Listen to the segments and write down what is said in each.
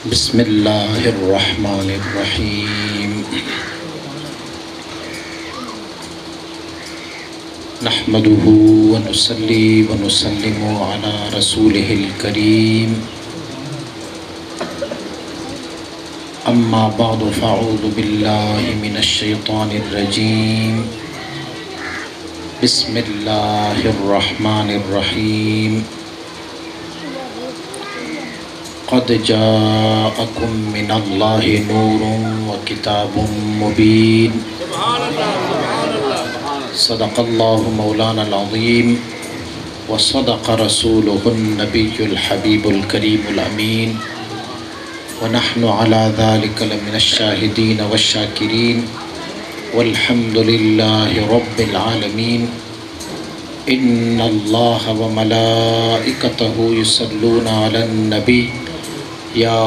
بسم اللہ الرحمن الرحیم نحمده ونصلی ونسلم علی رسولہ الکریم اما بعد فاعوذ باللہ من الشیطان الرجیم بسم اللہ الرحمن الرحیم قد جاءکم من اللہ نور وکتاب مبین صدق اللہ مولانا العظیم وصدق رسولہ النبی الحبیب الکریم الامین ونحن على ذلك لمن الشاہدین والشاکرین والحمد للہ رب العالمین ان اللہ وملائکتہ یصلون علی النبی یا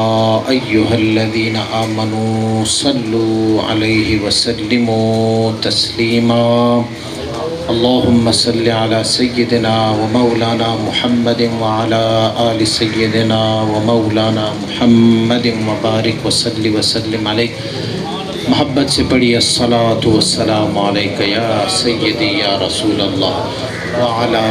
ایہا الذین آمنوا صلوا علیہ وسلموا تسلیما اللہم صل علی سیدنا ومولانا محمد وعلی آل سیدنا ومولانا محمد وبارک وسلم علیہ محبت سے پڑھی الصلاۃ والسلام علیک یا سیدی یا رسول اللہ وعلی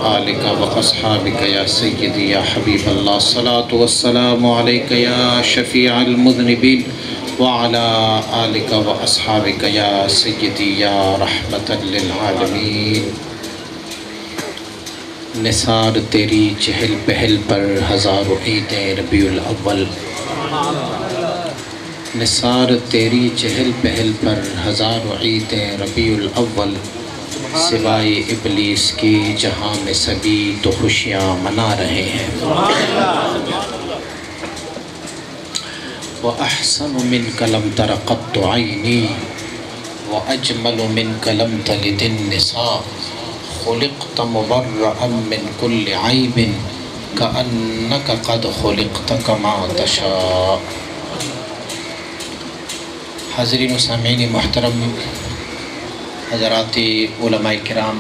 آلک واصحابک یا سیدی یا حبیب اللہ الصلاۃ والسلام علیک یا شفیع المذنبین وعلی آلک واصحابک یا سیدی یا رحمت للعالمین نثار تیری چہل پہل پر ہزاروں عیدیں ربیع الاول نثار تیری چہل پہل پر ہزاروں عیدیں ربیع الاول سوائے ابلیس کی جہاں میں سبھی تو خوشیاں منا رہے ہیں وَأَحْسَنُ مِنْكَ لَمْ تَرَ قَطُّ عَيْنِي وَأَجْمَلُ مِنْكَ لَمْ تَلِدِ النِّسَاءُ خُلِقْتَ مُبَرَّأً مِنْ كُلِّ عَيْبٍ كَأَنَّكَ قَدْ خُلِقْتَ كَمَا تَشَاءُ حاضرین و سامعین محترم، حضرات علماء کرام،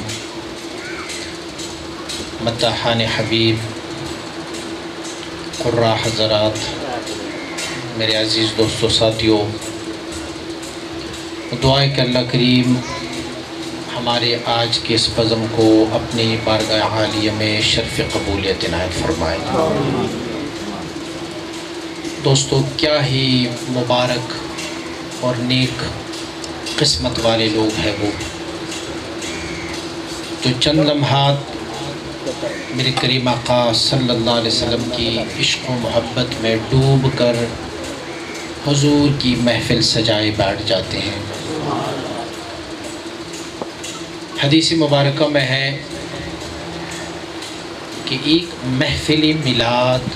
مداحان حبیب، قراء حضرات، میرے عزیز دوستو ساتھیوں، دعا ہے کہ اللہ کریم ہمارے آج کے اس بزم کو اپنی بارگاہ عالیہ میں شرف قبولیت عنایت فرمائے۔ دوستو، کیا ہی مبارک اور نیک قسمت والے لوگ ہیں وہ جو چند لمحات میرے کریم آقا صلی اللہ علیہ وسلم کی عشق و محبت میں ڈوب کر حضور کی محفل سجائے بیٹھ جاتے ہیں۔ حدیث مبارکہ میں ہے کہ ایک محفل میلاد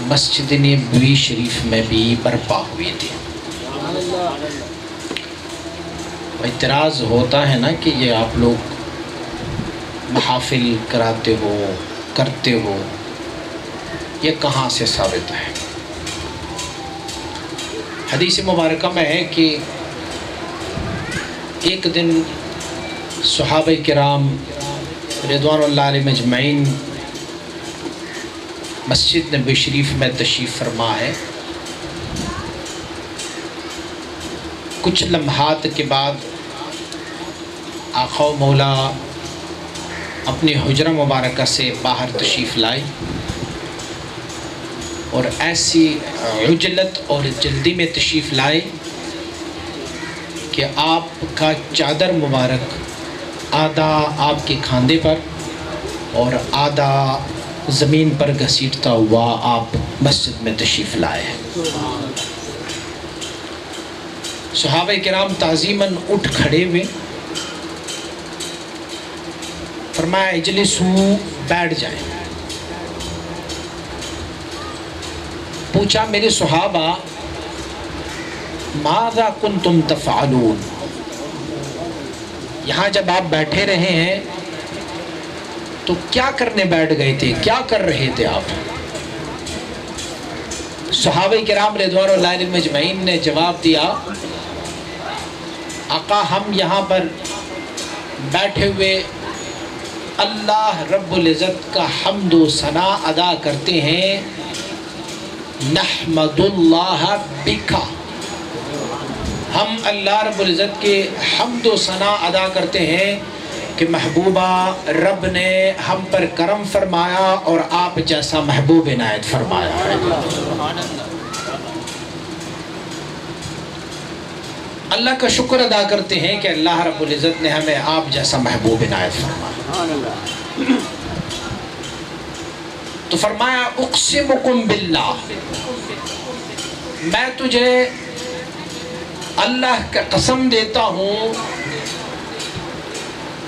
مسجد نبوی شریف میں بھی برپا ہوئی تھی۔ اعتراض ہوتا ہے نا کہ یہ آپ لوگ محافل کراتے ہو، کرتے ہو، یہ کہاں سے ثابت ہے؟ حدیث مبارکہ میں ہے کہ ایک دن صحابہ کرام رضوان اللہ علیہ مجمعین مسجد نبوی شریف میں تشریف فرما ہے۔ کچھ لمحات کے بعد آقا و مولا اپنی حجرہ مبارکہ سے باہر تشریف لائے اور ایسی عجلت اور جلدی میں تشریف لائے کہ آپ کا چادر مبارک آدھا آپ کے کھاندے پر اور آدھا زمین پر گھسیٹتا ہوا آپ مسجد میں تشریف لائے ہیں۔ صحابہ کرام تعظیماً اٹھ کھڑے ہوئے، فرمایا اجلسوا، بیٹھ جائیں۔ پوچھا میرے صحابہ ماذا کنتم تفعلون، یہاں جب آپ بیٹھے رہے ہیں تو کیا کرنے بیٹھ گئے تھے، کیا کر رہے تھے آپ؟ صحابہ کرام رضوان اللہ علیہ مجمعین نے جواب دیا آقا ہم یہاں پر بیٹھے ہوئے اللہ رب العزت کا حمد و ثنا ادا کرتے ہیں نحمد اللہ بکا، ہم اللہ رب العزت کے حمد و ثنا ادا کرتے ہیں کہ محبوبہ رب نے ہم پر کرم فرمایا اور آپ جیسا محبوب عنایت فرمایا ہے۔ اللہ کا شکر ادا کرتے ہیں کہ اللہ رب العزت نے ہمیں آپ جیسا محبوب عنایت فرمایا۔ تو فرمایا اقسمکم باللہ، میں تجھے اللہ کا قسم دیتا ہوں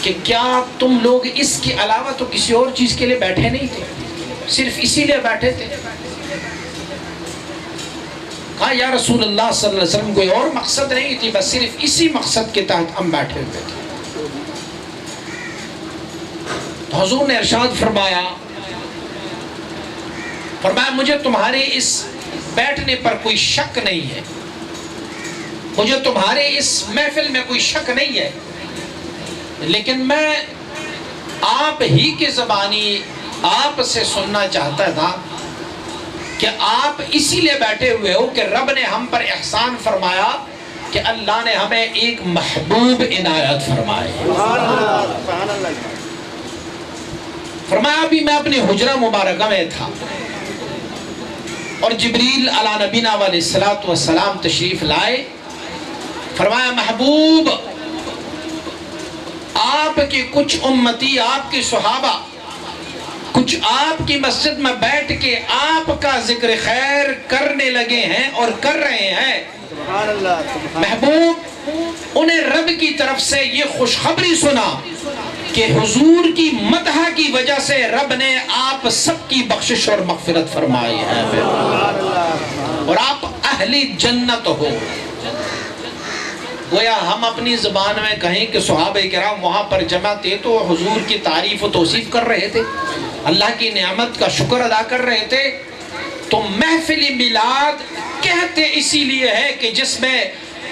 کہ کیا تم لوگ اس کے علاوہ تو کسی اور چیز کے لیے بیٹھے نہیں تھے، صرف اسی لیے بیٹھے تھے؟ کہا یا رسول اللہ صلی اللہ علیہ وسلم کوئی اور مقصد نہیں تھی، بس صرف اسی مقصد کے تحت ہم بیٹھے ہوئے تھے۔ تو حضور نے ارشاد فرمایا مجھے تمہارے اس بیٹھنے پر کوئی شک نہیں ہے، مجھے تمہارے اس محفل میں کوئی شک نہیں ہے، لیکن میں آپ ہی کی زبانی آپ سے سننا چاہتا تھا کہ آپ اسی لیے بیٹھے ہوئے ہو کہ رب نے ہم پر احسان فرمایا کہ اللہ نے ہمیں ایک محبوب عنایت فرمائے۔ فرمایا ابھی میں اپنی حجرہ مبارکہ میں تھا اور جبریل علی نبینا علیہ السلام تشریف لائے۔ فرمایا محبوب آپ کی کچھ امتی، آپ کی صحابہ کچھ آپ کی مسجد میں بیٹھ کے آپ کا ذکر خیر کرنے لگے ہیں اور کر رہے ہیں۔ محبوب انہیں رب کی طرف سے یہ خوشخبری سنا کہ حضور کی مدح کی وجہ سے رب نے آپ سب کی بخشش اور مغفرت فرمائی ہے اور آپ اہل جنت ہو۔ گویا ہم اپنی زبان میں کہیں کہ صحابہ کرام وہاں پر جمع تھے تو حضور کی تعریف و توصیف کر رہے تھے، اللہ کی نعمت کا شکر ادا کر رہے تھے۔ تو محفل میلاد کہتے اسی لیے ہے کہ جس میں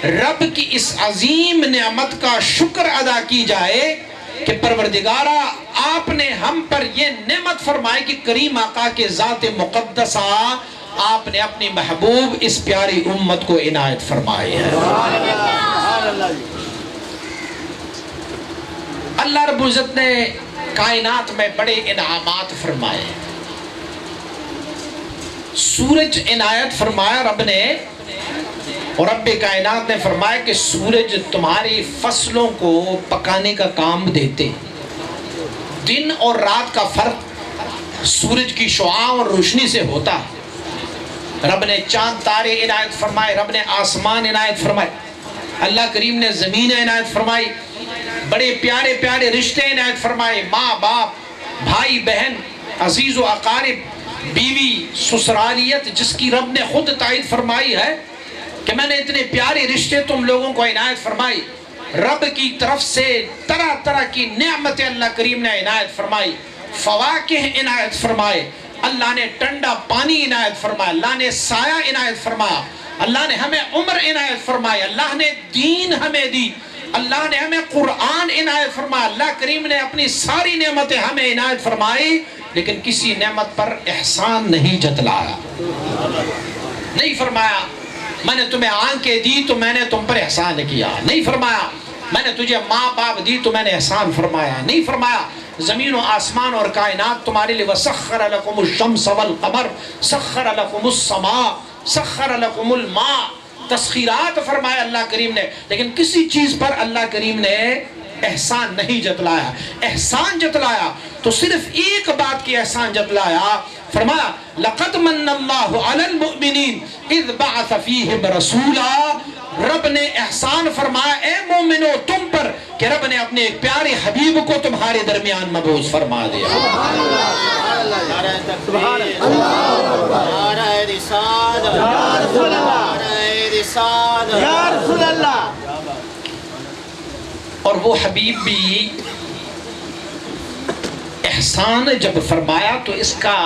رب کی اس عظیم نعمت کا شکر ادا کی جائے کہ پروردگارہ آپ نے ہم پر یہ نعمت فرمائی کہ کریم آقا کے ذات مقدسہ آپ نے اپنی محبوب اس پیاری امت کو عنایت فرمائی ہے۔ اللہ رب العزت نے کائنات میں بڑے انعامات فرمائے۔ سورج عنایت فرمایا رب نے، اور رب کائنات نے فرمایا کہ سورج تمہاری فصلوں کو پکانے کا کام دیتے۔ دن اور رات کا فرق سورج کی شعاع اور روشنی سے ہوتا ہے۔ رب نے چاند تارے عنایت فرمائے، رب نے آسمان عنایت فرمائے، اللہ کریم نے زمین عنایت فرمائی، بڑے پیارے پیارے رشتے عنایت فرمائے، ماں باپ بھائی بہن عزیز و اقارب بیوی سسرالیت جس کی رب نے خود تائید فرمائی ہے کہ میں نے اتنے پیارے رشتے تم لوگوں کو عنایت فرمائی۔ رب کی طرف سے طرح طرح کی نعمتیں اللہ کریم نے عنایت فرمائی، فواکہ عنایت فرمائے، اللہ نے ٹھنڈا پانی عنایت فرمایا، اللہ نے سایہ عنایت فرمایا، اللہ نے ہمیں عمر عنایت فرمائی، اللہ نے دین ہمیں دی، اللہ نے ہمیں قرآن عنایت فرمایا، اللہ کریم نے اپنی ساری نعمتیں ہمیں عنایت فرمائی، لیکن کسی نعمت پر احسان نہیں جتلایا۔ نہیں فرمایا میں نے تمہیں آنکھیں دی تو میں نے تم پر احسان کیا، نہیں فرمایا میں نے تجھے ماں باپ دی تو میں نے احسان فرمایا، نہیں فرمایا زمین و آسمان اور کائنات تمہارے لیے وَسَخَّرَ لَكُمُ الشَّمْسَ وَالْقَمَرَ سَخَّرَ لَكُمُ السَّمَاءَ سَخَّرَ لَكُمُ الْمَاءَ، تسخیرات فرمایا اللہ کریم نے، لیکن کسی چیز پر اللہ کریم نے احسان نہیں جتلایا۔ احسان جتلایا تو صرف ایک بات کی احسان جتلایا، فرمایا لَقَدْ مَنَّ اللَّهُ عَلَى الْمُؤْمِنِينَ اِذْ بَعَثَ فِيهِمْ رَسُولًا، رب نے احسان فرمایا اے مومنو تم پر کہ رب نے اپنے ایک پیارے حبیب کو تمہارے درمیان مبعوث فرما دیا۔ سبحان اللہ، یا رسول اللہ۔ اور وہ حبیب بھی احسان جب فرمایا تو اس کا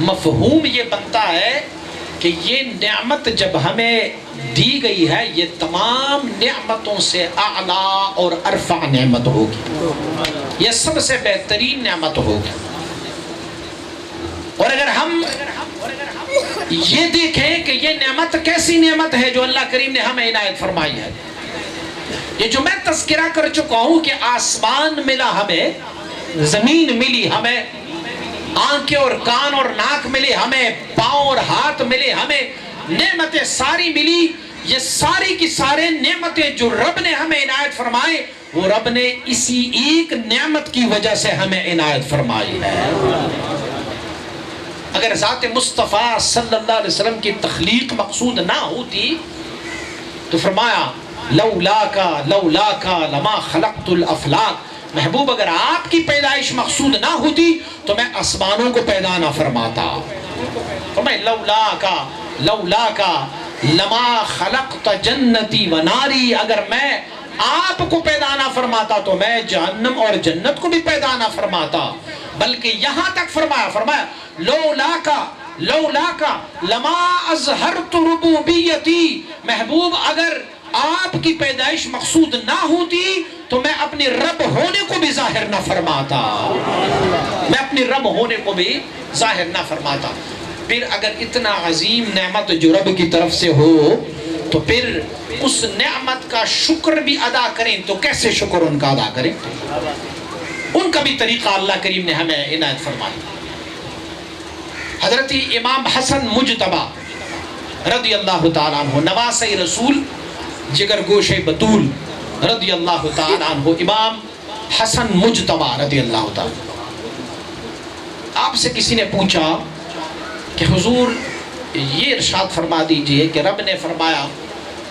مفہوم یہ بنتا ہے کہ یہ نعمت جب ہمیں دی گئی ہے یہ تمام نعمتوں سے اعلیٰ اور ارفع نعمت ہوگی، یہ سب سے بہترین نعمت ہوگی۔ اور اگر ہم یہ دیکھیں کہ یہ نعمت کیسی نعمت ہے جو اللہ کریم نے ہمیں عنایت فرمائی ہے. یہ جو میں تذکرہ کر چکا ہوں کہ آسمان ملا ہمیں، زمین ملی ہمیں، آنکھیں اور کان اور ناک ملے ہمیں، پاؤں اور ہاتھ ملے ہمیں، نعمتیں ساری ملی. یہ ساری کی سارے نعمتیں جو رب نے ہمیں عنایت فرمائے، وہ رب نے اسی ایک نعمت کی وجہ سے ہمیں عنایت فرمائی ہے. اگر ذات مصطفیٰ صلی اللہ علیہ وسلم کی تخلیق مقصود نہ ہوتی تو فرمایا لولاکا لما خلقت الافلاک. محبوب اگر آپ کی پیدائش مقصود نہ ہوتی تو میں آسمانوں کو پیدا نہ فرماتا. فرمایا لولاکا لما خلقت جنتی و ناری. اگر میں آپ کو پیدا نہ فرماتا تو میں جہنم اور جنت کو بھی پیدا نہ فرماتا. بلکہ یہاں تک فرمایا لولاکا لما اظہرت ربوبیتی. محبوب اگر آپ کی پیدائش مقصود نہ ہوتی تو میں اپنی رب ہونے کو بھی ظاہر نہ فرماتا. میں اپنی رب ہونے کو بھی ظاہر نہ فرماتا. پھر اگر اتنا عظیم نعمت جو رب کی طرف سے ہو تو پھر اس نعمت کا شکر بھی ادا کریں تو کیسے شکر ان کا ادا کریں؟ ان کا بھی طریقہ اللہ کریم نے ہمیں عنایت فرمائی. حضرت امام حسن مجتبی رضی اللہ تعالیٰ عنہ، نواسۂ رسول، جگر گوشے بطول رضی اللہ تعالیٰ عنہ، امام حسن مجتبی رضی اللہ تعالیٰ. آپ سے کسی نے پوچھا کہ حضور یہ ارشاد فرما دیجئے کہ رب نے فرمایا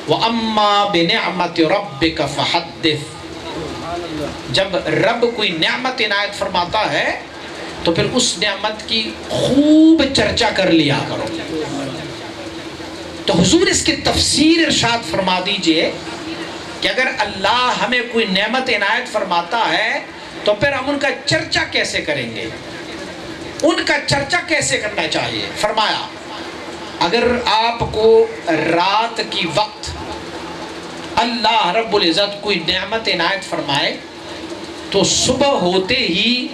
وَأَمَّا بِنِعْمَةِ رَبِّكَ فَحَدِّثْ. جب رب کوئی نعمت عنایت فرماتا ہے تو پھر اس نعمت کی خوب چرچا کر لیا کرو. تو حضور اس کی تفسیر ارشاد فرما دیجئے کہ اگر اللہ ہمیں کوئی نعمت عنایت فرماتا ہے تو پھر ہم ان کا چرچا کیسے کریں گے، ان کا چرچا کیسے کرنا چاہیے. فرمایا اگر آپ کو رات کی وقت اللہ رب العزت کوئی نعمت عنایت فرمائے تو صبح ہوتے ہی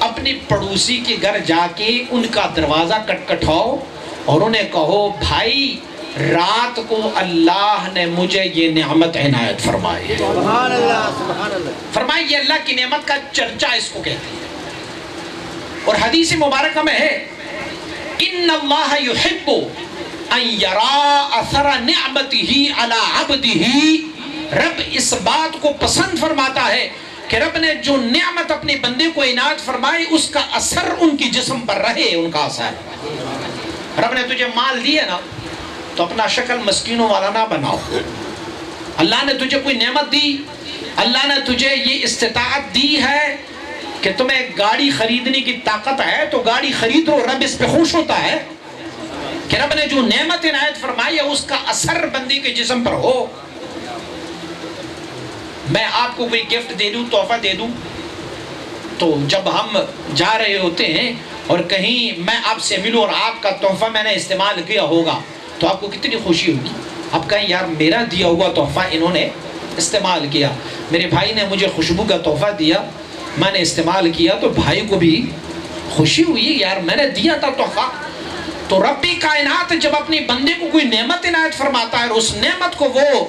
اپنی پڑوسی کے گھر جا کے ان کا دروازہ کٹکھٹاؤ اور انہیں کہو بھائی رات کو اللہ نے مجھے یہ نعمت عنایت فرمائی ہے. سبحان اللہ سبحان اللہ. فرمائی یہ اللہ کی نعمت کا چرچا اس کو کہتے ہیں. اور حدیث مبارکہ میں ہے ان اللہ یحب ان یرا اثر نعمتہ علی عبدہ. رب اس بات کو پسند فرماتا ہے کہ رب نے جو نعمت اپنے بندے کو عنایت فرمائی اس کا اثر ان کی جسم پر رہے. ان کا اثر، رب نے تجھے مال دیے نا تو اپنا شکل مسکینوں والا نہ بناؤ. اللہ نے تجھے کوئی نعمت دی، اللہ نے تجھے یہ استطاعت دی ہے کہ تمہیں گاڑی خریدنے کی طاقت ہے تو گاڑی خرید لو. رب اس پہ خوش ہوتا ہے کہ رب نے جو نعمت عنایت فرمائی ہے اس کا اثر بندی کے جسم پر ہو. میں آپ کو کوئی گفٹ دے دوں، تحفہ دے دوں، تو جب ہم جا رہے ہوتے ہیں اور کہیں میں آپ سے ملوں اور آپ کا تحفہ میں نے استعمال کیا ہوگا تو آپ کو کتنی خوشی ہوگی. آپ کہیں یار میرا دیا ہوا تحفہ انہوں نے استعمال کیا، میرے بھائی نے مجھے خوشبو کا تحفہ دیا، میں نے استعمال کیا تو بھائی کو بھی خوشی ہوئی یار میں نے دیا تھا تحفہ. تو ربی کائنات جب اپنی بندے کو کوئی نعمت عنایت فرماتا ہے اور اس نعمت کو وہ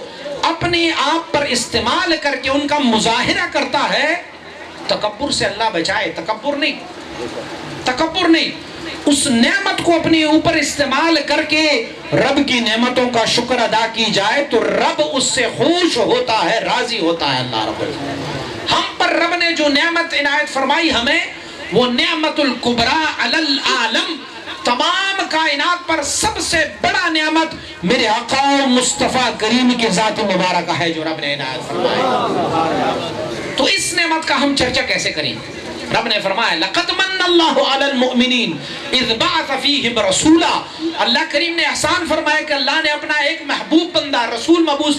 اپنے آپ پر استعمال کر کے ان کا مظاہرہ کرتا ہے، تکبر سے اللہ بچائے، تکبر نہیں، اس نعمت کو اپنے اوپر استعمال کر کے رب کی نعمتوں کا شکر ادا کی جائے تو رب اس سے خوش ہوتا ہے، راضی ہوتا ہے اللہ رب العالمین. ہم پر رب نے جو نعمت عنایت فرمائی ہمیں وہ نعمت الکبریٰ علی العالم، تمام کائنات پر سب سے بڑا نعمت میرے آقا مصطفیٰ کریم کی ذات مبارکہ ہے جو رب نے عنایت فرمائی. تو اس نعمت کا ہم چرچا کیسے کریں؟ رب نے فرمایا لَقَدْ مَنَّ اللَّهُ عَلَى الْمُؤْمِنِينَ اِذْ بَعَثَ فِيهِمْ رَسُولًا. اللہ کریم نے احسان فرمایا کہ اللہ نے اپنا ایک محبوب بندہ رسول مبعوث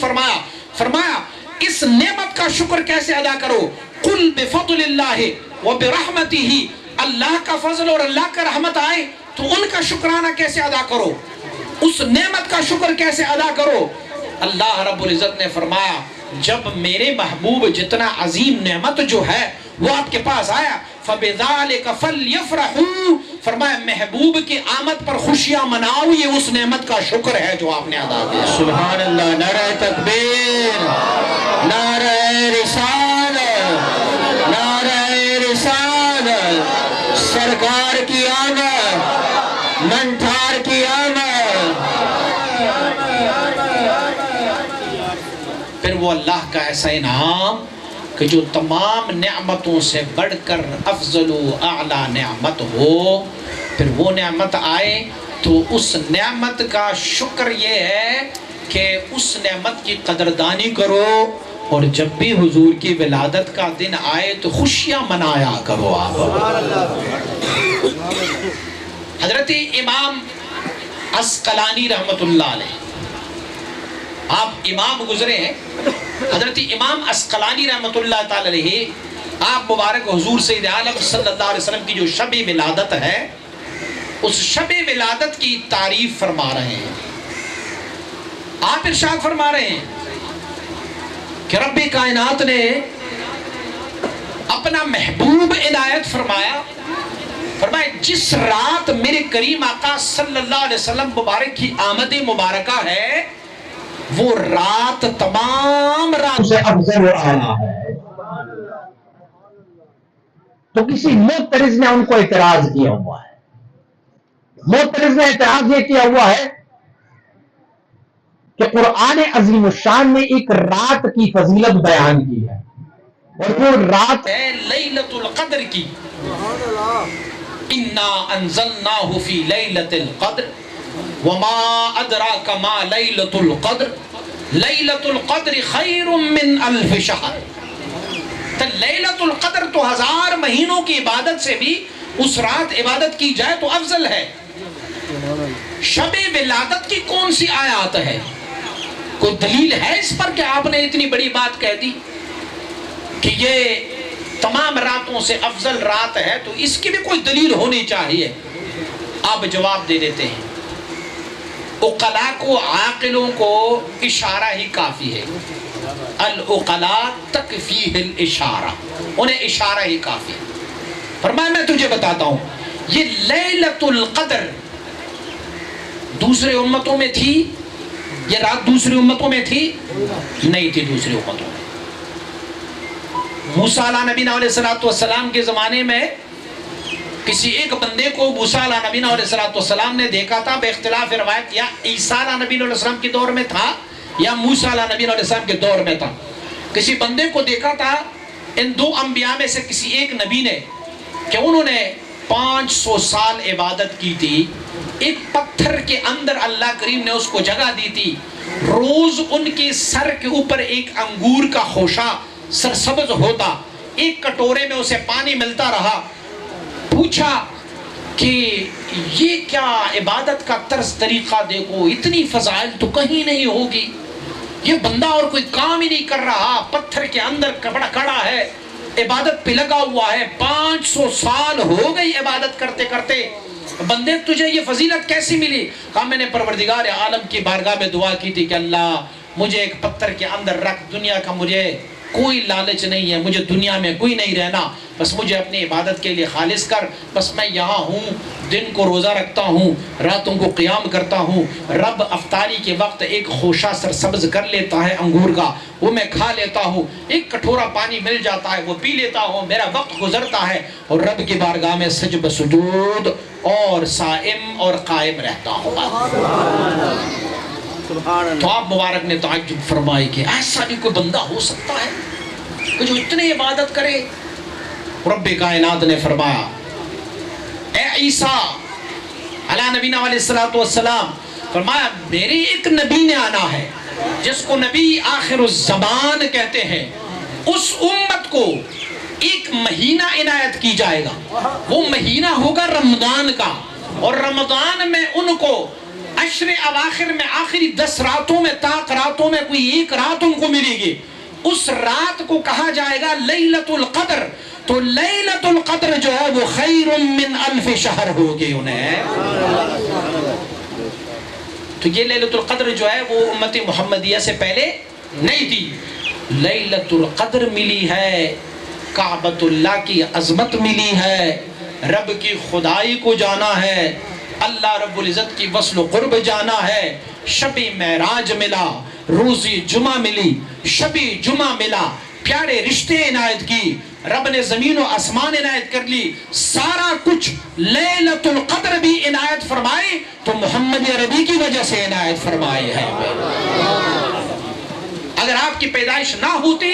فرمایا اس نعمت کا شکر کیسے ادا کرو. قُلْ بِفَضْلِ اللَّهِ وَبِرَحْمَتِهِ. اللہ کا فضل اور اللہ کا رحمت آئے تو ان کا شکرانہ کیسے ادا کرو، اس نعمت کا شکر کیسے ادا کرو. اللہ رب العزت نے فرمایا جب میرے محبوب جتنا عظیم نعمت جو ہے وہ آپ کے پاس آیا. فَبِذَلِكَ فَلْيَفْرَحُوا، فرمایا محبوب کی آمد پر خوشیاں مناؤ، یہ اس نعمت کا شکر ہے جو آپ نے ادا کیا. سبحان اللہ. نعرہ تکبیر، نعرہ رسالت، نعرہ رسالت. سرکار کی آمد، منٹھار کی آمد. پھر وہ اللہ کا ایسا انعام کہ جو تمام نعمتوں سے بڑھ کر افضل و اعلی نعمت ہو، پھر وہ نعمت آئے تو اس نعمت کا شکر یہ ہے کہ اس نعمت کی قدردانی کرو، اور جب بھی حضور کی ولادت کا دن آئے تو خوشیاں منایا کرو. آپ حضرت امام عسقلانی رحمت اللہ علیہ، آپ امام گزرے ہیں، حضرت امام عسقلانی رحمت اللہ تعالی علیہ، آپ مبارک حضور سید عالم صلی اللہ علیہ وسلم کی جو شب ولادت ہے، اس شب ولادت کی تعریف فرما رہے ہیں. آپ ارشاد فرما رہے ہیں کہ رب کائنات نے اپنا محبوب عنایت فرمایا، فرمایا جس رات میرے کریم آقا صلی اللہ علیہ وسلم مبارک کی آمد مبارکہ ہے، وہ رات تمام رات سے افضل و اعلیٰ ہے. تو کسی معترض نے ان کو اعتراض کیا ہوا ہے. معترض نے اعتراض یہ کیا ہوا ہے کہ قرآن عظیم الشان نے ایک رات کی فضیلت بیان کی ہے، اور وہ رات ہے لیلۃ القدر کی. انا انزلناہ فی لیلۃ القدر وما ادراک ما لیلۃ القدر لیلۃ القدر خیر من الف شہر. تو لیلۃ القدر تو 1000 مہینوں کی عبادت سے بھی اس رات عبادت کی جائے تو افضل ہے. شب ولادت کی کون سی آیات ہے؟ کوئی دلیل ہے اس پر کہ آپ نے اتنی بڑی بات کہہ دی کہ یہ تمام راتوں سے افضل رات ہے؟ تو اس کی بھی کوئی دلیل ہونی چاہیے. آپ جواب دے دیتے ہیں، عقلاء کو، عاقلوں کو اشارہ ہی کافی ہے. العقلاء تکفیہ الاشارہ، انہیں اشارہ ہی کافی ہے. فرمایا میں تجھے بتاتا ہوں، یہ لیلۃ القدر دوسرے امتوں میں تھی؟ یہ رات دوسری امتوں میں تھی؟ نہیں تھی دوسری امتوں میں. موسیٰ علیہ نبینا علیہ السلام کے زمانے میں کسی ایک بندے کو موسیٰ علیہ نبینا علیہ السلام نے دیکھا تھا، بے اختلاف روایت یا عیسیٰ علیہ نبینا علیہ السلام کے دور میں تھا یا موسیٰ علیہ نبینا علیہ السلام کے دور میں تھا. کسی بندے کو دیکھا تھا ان 2 انبیاء میں سے کسی ایک نبی نے کہ انہوں نے 500 سال عبادت کی تھی. ایک پتھر کے اندر اللہ کریم نے اس کو جگہ دی تھی. روز ان کے سر کے اوپر ایک انگور کا خوشہ سرسبز ہوتا، ایک کٹورے میں اسے پانی ملتا رہا. پوچھا کہ یہ کیا عبادت کا طرز طریقہ، دیکھو اتنی فضائل تو کہیں نہیں ہوگی. یہ بندہ اور کوئی کام ہی نہیں کر رہا، پتھر کے اندر کپڑا کھڑا ہے، عبادت پہ لگا ہوا ہے، 500 سال ہو گئی عبادت کرتے کرتے. بندے تجھے یہ فضیلت کیسی ملی؟ کہا میں نے پروردگار عالم کی بارگاہ میں دعا کی تھی کہ اللہ مجھے ایک پتھر کے اندر رکھ، دنیا کا مجھے کوئی لالچ نہیں ہے، مجھے دنیا میں کوئی نہیں رہنا، بس مجھے اپنی عبادت کے لیے خالص کر. بس میں یہاں ہوں، دن کو روزہ رکھتا ہوں، راتوں کو قیام کرتا ہوں. رب افطاری کے وقت ایک خوشہ سرسبز کر لیتا ہے انگور کا، وہ میں کھا لیتا ہوں. ایک کٹورا پانی مل جاتا ہے، وہ پی لیتا ہوں، میرا وقت گزرتا ہے، اور رب کی بارگاہ میں سجد سجود اور صائم اور قائم رہتا ہوں. تو آپ مبارک نے تعجب فرمائی کہ ایسا بھی کوئی بندہ ہو سکتا ہے کہ جو اتنی عبادت کرے؟ رب کائنات نے فرمایا اے عیسیٰ علیہ نبینا علیہ السلام، فرمایا میری ایک نبی نے آنا ہے جس کو نبی آخر الزمان کہتے ہیں. اس امت کو ایک مہینہ عنایت کی جائے گا، وہ مہینہ ہوگا رمضان کا، اور رمضان میں ان کو عشر اواخر میں آخری 10 راتوں میں طاق راتوں میں کوئی ایک رات ان کو ملے گی. اس رات کو کہا جائے گا لیلۃ القدر. تو لیلۃ القدر جو ہے وہ خیر من الف شہر ہوگی انہیں. تو یہ لیلۃ القدر جو ہے وہ امت محمدیہ سے پہلے نہیں تھی. لیلۃ القدر ملی ہے کعبۃ اللہ کی عظمت ملی ہے، رب کی خدائی کو جانا ہے، اللہ رب العزت کی وصل و قرب جانا ہے، شب معراج ملا، روز جمعہ ملی، شب جمعہ ملا، پیارے رشتے عنایت کی، رب نے زمین و آسمان عنایت کر لی، سارا کچھ لیلۃ القدر بھی عنایت فرمائی تو محمد عربی کی وجہ سے عنایت فرمائی ہے۔ اگر آپ کی پیدائش نہ ہوتی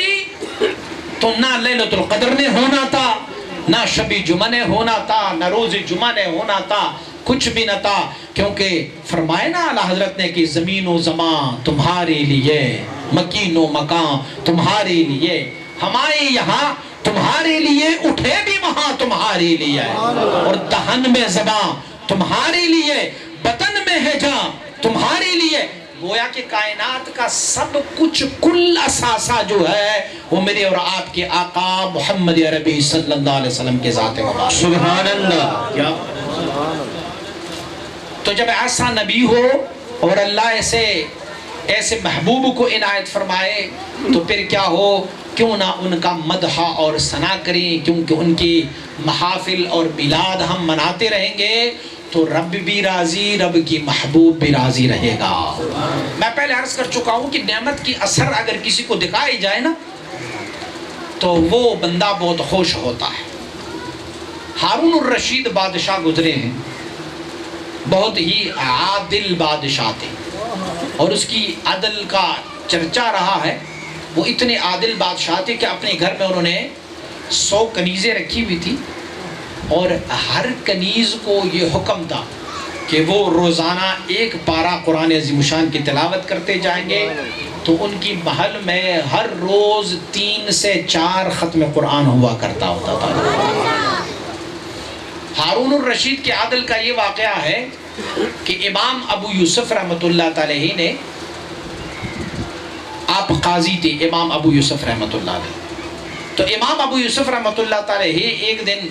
تو نہ لیلۃ القدر نے ہونا تھا، نہ شب جمعہ نے ہونا تھا، نہ روز جمعہ نے ہونا تھا، کچھ بھی نہ تھا، کیونکہ فرمائے نا اعلیٰ حضرت نے کہ زمین و زمان تمہارے لیے، مکین و مکان تمہارے لیے، ہمارے یہاں تمہارے لیے، اٹھے بھی وہاں تمہارے لیے، اور دہن میں زبان تمہارے لیے، بطن میں ہے جاں تمہارے لیے۔ گویا کہ کائنات کا سب کچھ، کل اثاثہ جو ہے وہ میرے اور آپ کے آقا محمد عربی صلی اللہ علیہ وسلم کے ذات مبارک۔ سبحان اللہ۔ کیا تو جب ایسا نبی ہو اور اللہ ایسے محبوب کو عنایت فرمائے تو پھر کیا ہو، کیوں نہ ان کا مدح اور ثنا کریں، کیونکہ ان کی محافل اور میلاد ہم مناتے رہیں گے تو رب بھی راضی، رب کی محبوب بھی راضی رہے گا۔ میں پہلے عرض کر چکا ہوں کہ نعمت کی اثر اگر کسی کو دکھائی جائے نا تو وہ بندہ بہت خوش ہوتا ہے۔ ہارون الرشید بادشاہ گزرے ہیں، بہت ہی عادل بادشاہ تھے، اور اس کی عدل کا چرچا رہا ہے۔ وہ اتنے عادل بادشاہ تھے کہ اپنے گھر میں انہوں نے 100 کنیزیں رکھی ہوئی تھی، اور ہر کنیز کو یہ حکم تھا کہ وہ روزانہ 1 پارہ قرآن عظیم الشان کی تلاوت کرتے جائیں گے، تو ان کی محل میں ہر روز 3 سے 4 ختم قرآن ہوا کرتا ہوتا تھا۔ ہارون الرشید کے عادل کا یہ واقعہ ہے کہ امام ابو یوسف رحمۃ اللہ علیہ نے، آپ قاضی تھے امام ابو یوسف رحمۃ اللہ علیہ، تو امام ابو یوسف رحمۃ اللہ علیہ ایک دن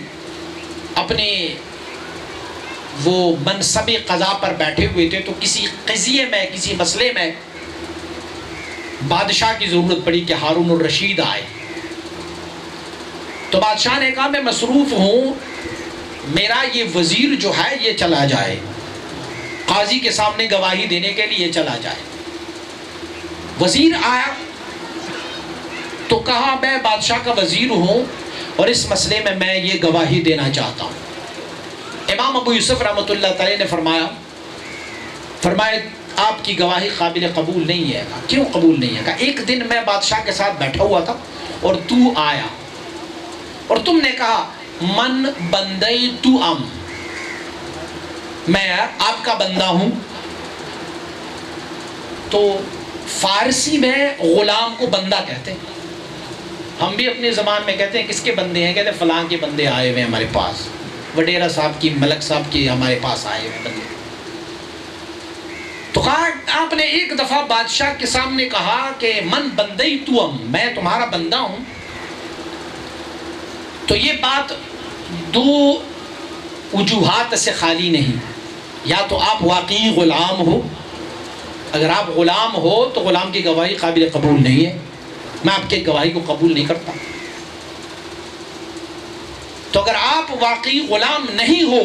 اپنے وہ منصب قضا پر بیٹھے ہوئے تھے، تو کسی قضیے میں، کسی مسئلے میں بادشاہ کی ضرورت پڑی کہ ہارون الرشید آئے۔ تو بادشاہ نے کہا میں مصروف ہوں، میرا یہ وزیر جو ہے یہ چلا جائے، قاضی کے سامنے گواہی دینے کے لیے چلا جائے۔ وزیر آیا تو کہا میں بادشاہ کا وزیر ہوں اور اس مسئلے میں میں یہ گواہی دینا چاہتا ہوں۔ امام ابو یوسف رحمۃ اللہ تعالی نے فرمایا آپ کی گواہی قابل قبول نہیں ہے۔ کیوں قبول نہیں ہے؟ کہا ایک دن میں بادشاہ کے ساتھ بیٹھا ہوا تھا اور تو آیا اور تم نے کہا من بندئی تو ام، میں آپ کا بندہ ہوں۔ تو فارسی میں غلام کو بندہ کہتے ہیں، ہم بھی اپنی زبان میں کہتے ہیں کس کے بندے ہیں، کہتے ہیں فلاں کے بندے آئے ہوئے ہمارے پاس، وڈیرا صاحب کی، ملک صاحب کی ہمارے پاس آئے ہوئے بندے۔ تو کہا آپ نے ایک دفعہ بادشاہ کے سامنے کہا کہ من بندئی تو ام، میں تمہارا بندہ ہوں، تو یہ بات 2 وجوہات سے خالی نہیں۔ یا تو آپ واقعی غلام ہو، اگر آپ غلام ہو تو غلام کی گواہی قابل قبول نہیں ہے، میں آپ کی گواہی کو قبول نہیں کرتا۔ تو اگر آپ واقعی غلام نہیں ہو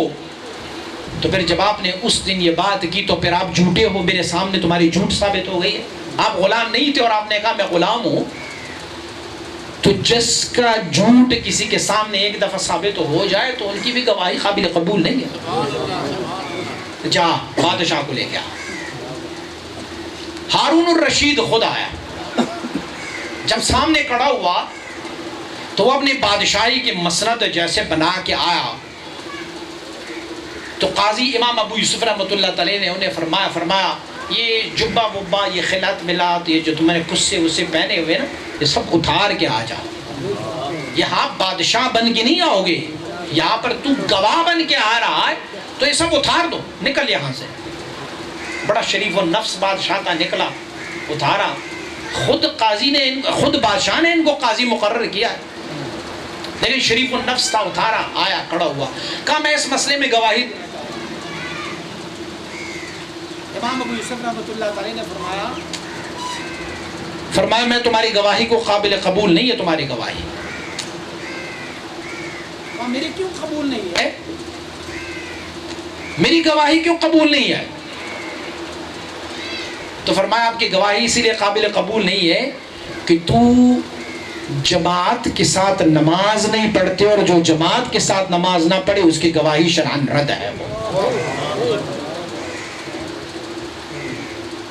تو پھر جب آپ نے اس دن یہ بات کی تو پھر آپ جھوٹے ہو، میرے سامنے تمہاری جھوٹ ثابت ہو گئی ہے۔ آپ غلام نہیں تھے اور آپ نے کہا میں غلام ہوں، تو جس کا جھوٹ کسی کے سامنے ایک دفعہ ثابت ہو جائے تو ان کی بھی گواہی قابل قبول نہیں ہے۔ جا بادشاہ کو لے کے آ۔ ہارون الرشید خود آیا، جب سامنے کھڑا ہوا تو وہ اپنی بادشاہی کے مسند جیسے بنا کے آیا، تو قاضی امام ابو یوسف رحمۃ اللہ تعالی نے انہیں فرمایا یہ جبہ وبہ، یہ خلعت ملات، یہ جو تمہارے قصے اسے پہنے ہوئے نا، یہ سب اتار کے آ جاؤ۔ یہاں بادشاہ بن کے نہیں آؤ گے، یہاں پر تو گواہ بن کے آ رہا ہے، تو یہ سب اتار دو، نکل یہاں سے۔ بڑا شریف و نفس بادشاہ کا نکلا، اتارا، خود بادشاہ نے ان کو قاضی مقرر کیا ہے، لیکن شریف و نفس تھا، اتارا، آیا، کھڑا ہوا، کہا میں اس مسئلے میں گواہی۔ امام ابو یوسف رحمۃ اللہ تعالی نے فرمایا میں تمہاری گواہی کو قابل قبول نہیں ہے تمہاری گواہی۔ میری کیوں قبول نہیں ہے؟ میری گواہی کیوں قبول نہیں ہے؟ تو فرمایا آپ کی گواہی اسی لیے قابل قبول نہیں ہے کہ تو جماعت کے ساتھ نماز نہیں پڑھتے، اور جو جماعت کے ساتھ نماز نہ پڑھے اس کی گواہی شرعاً رد ہے۔ وہ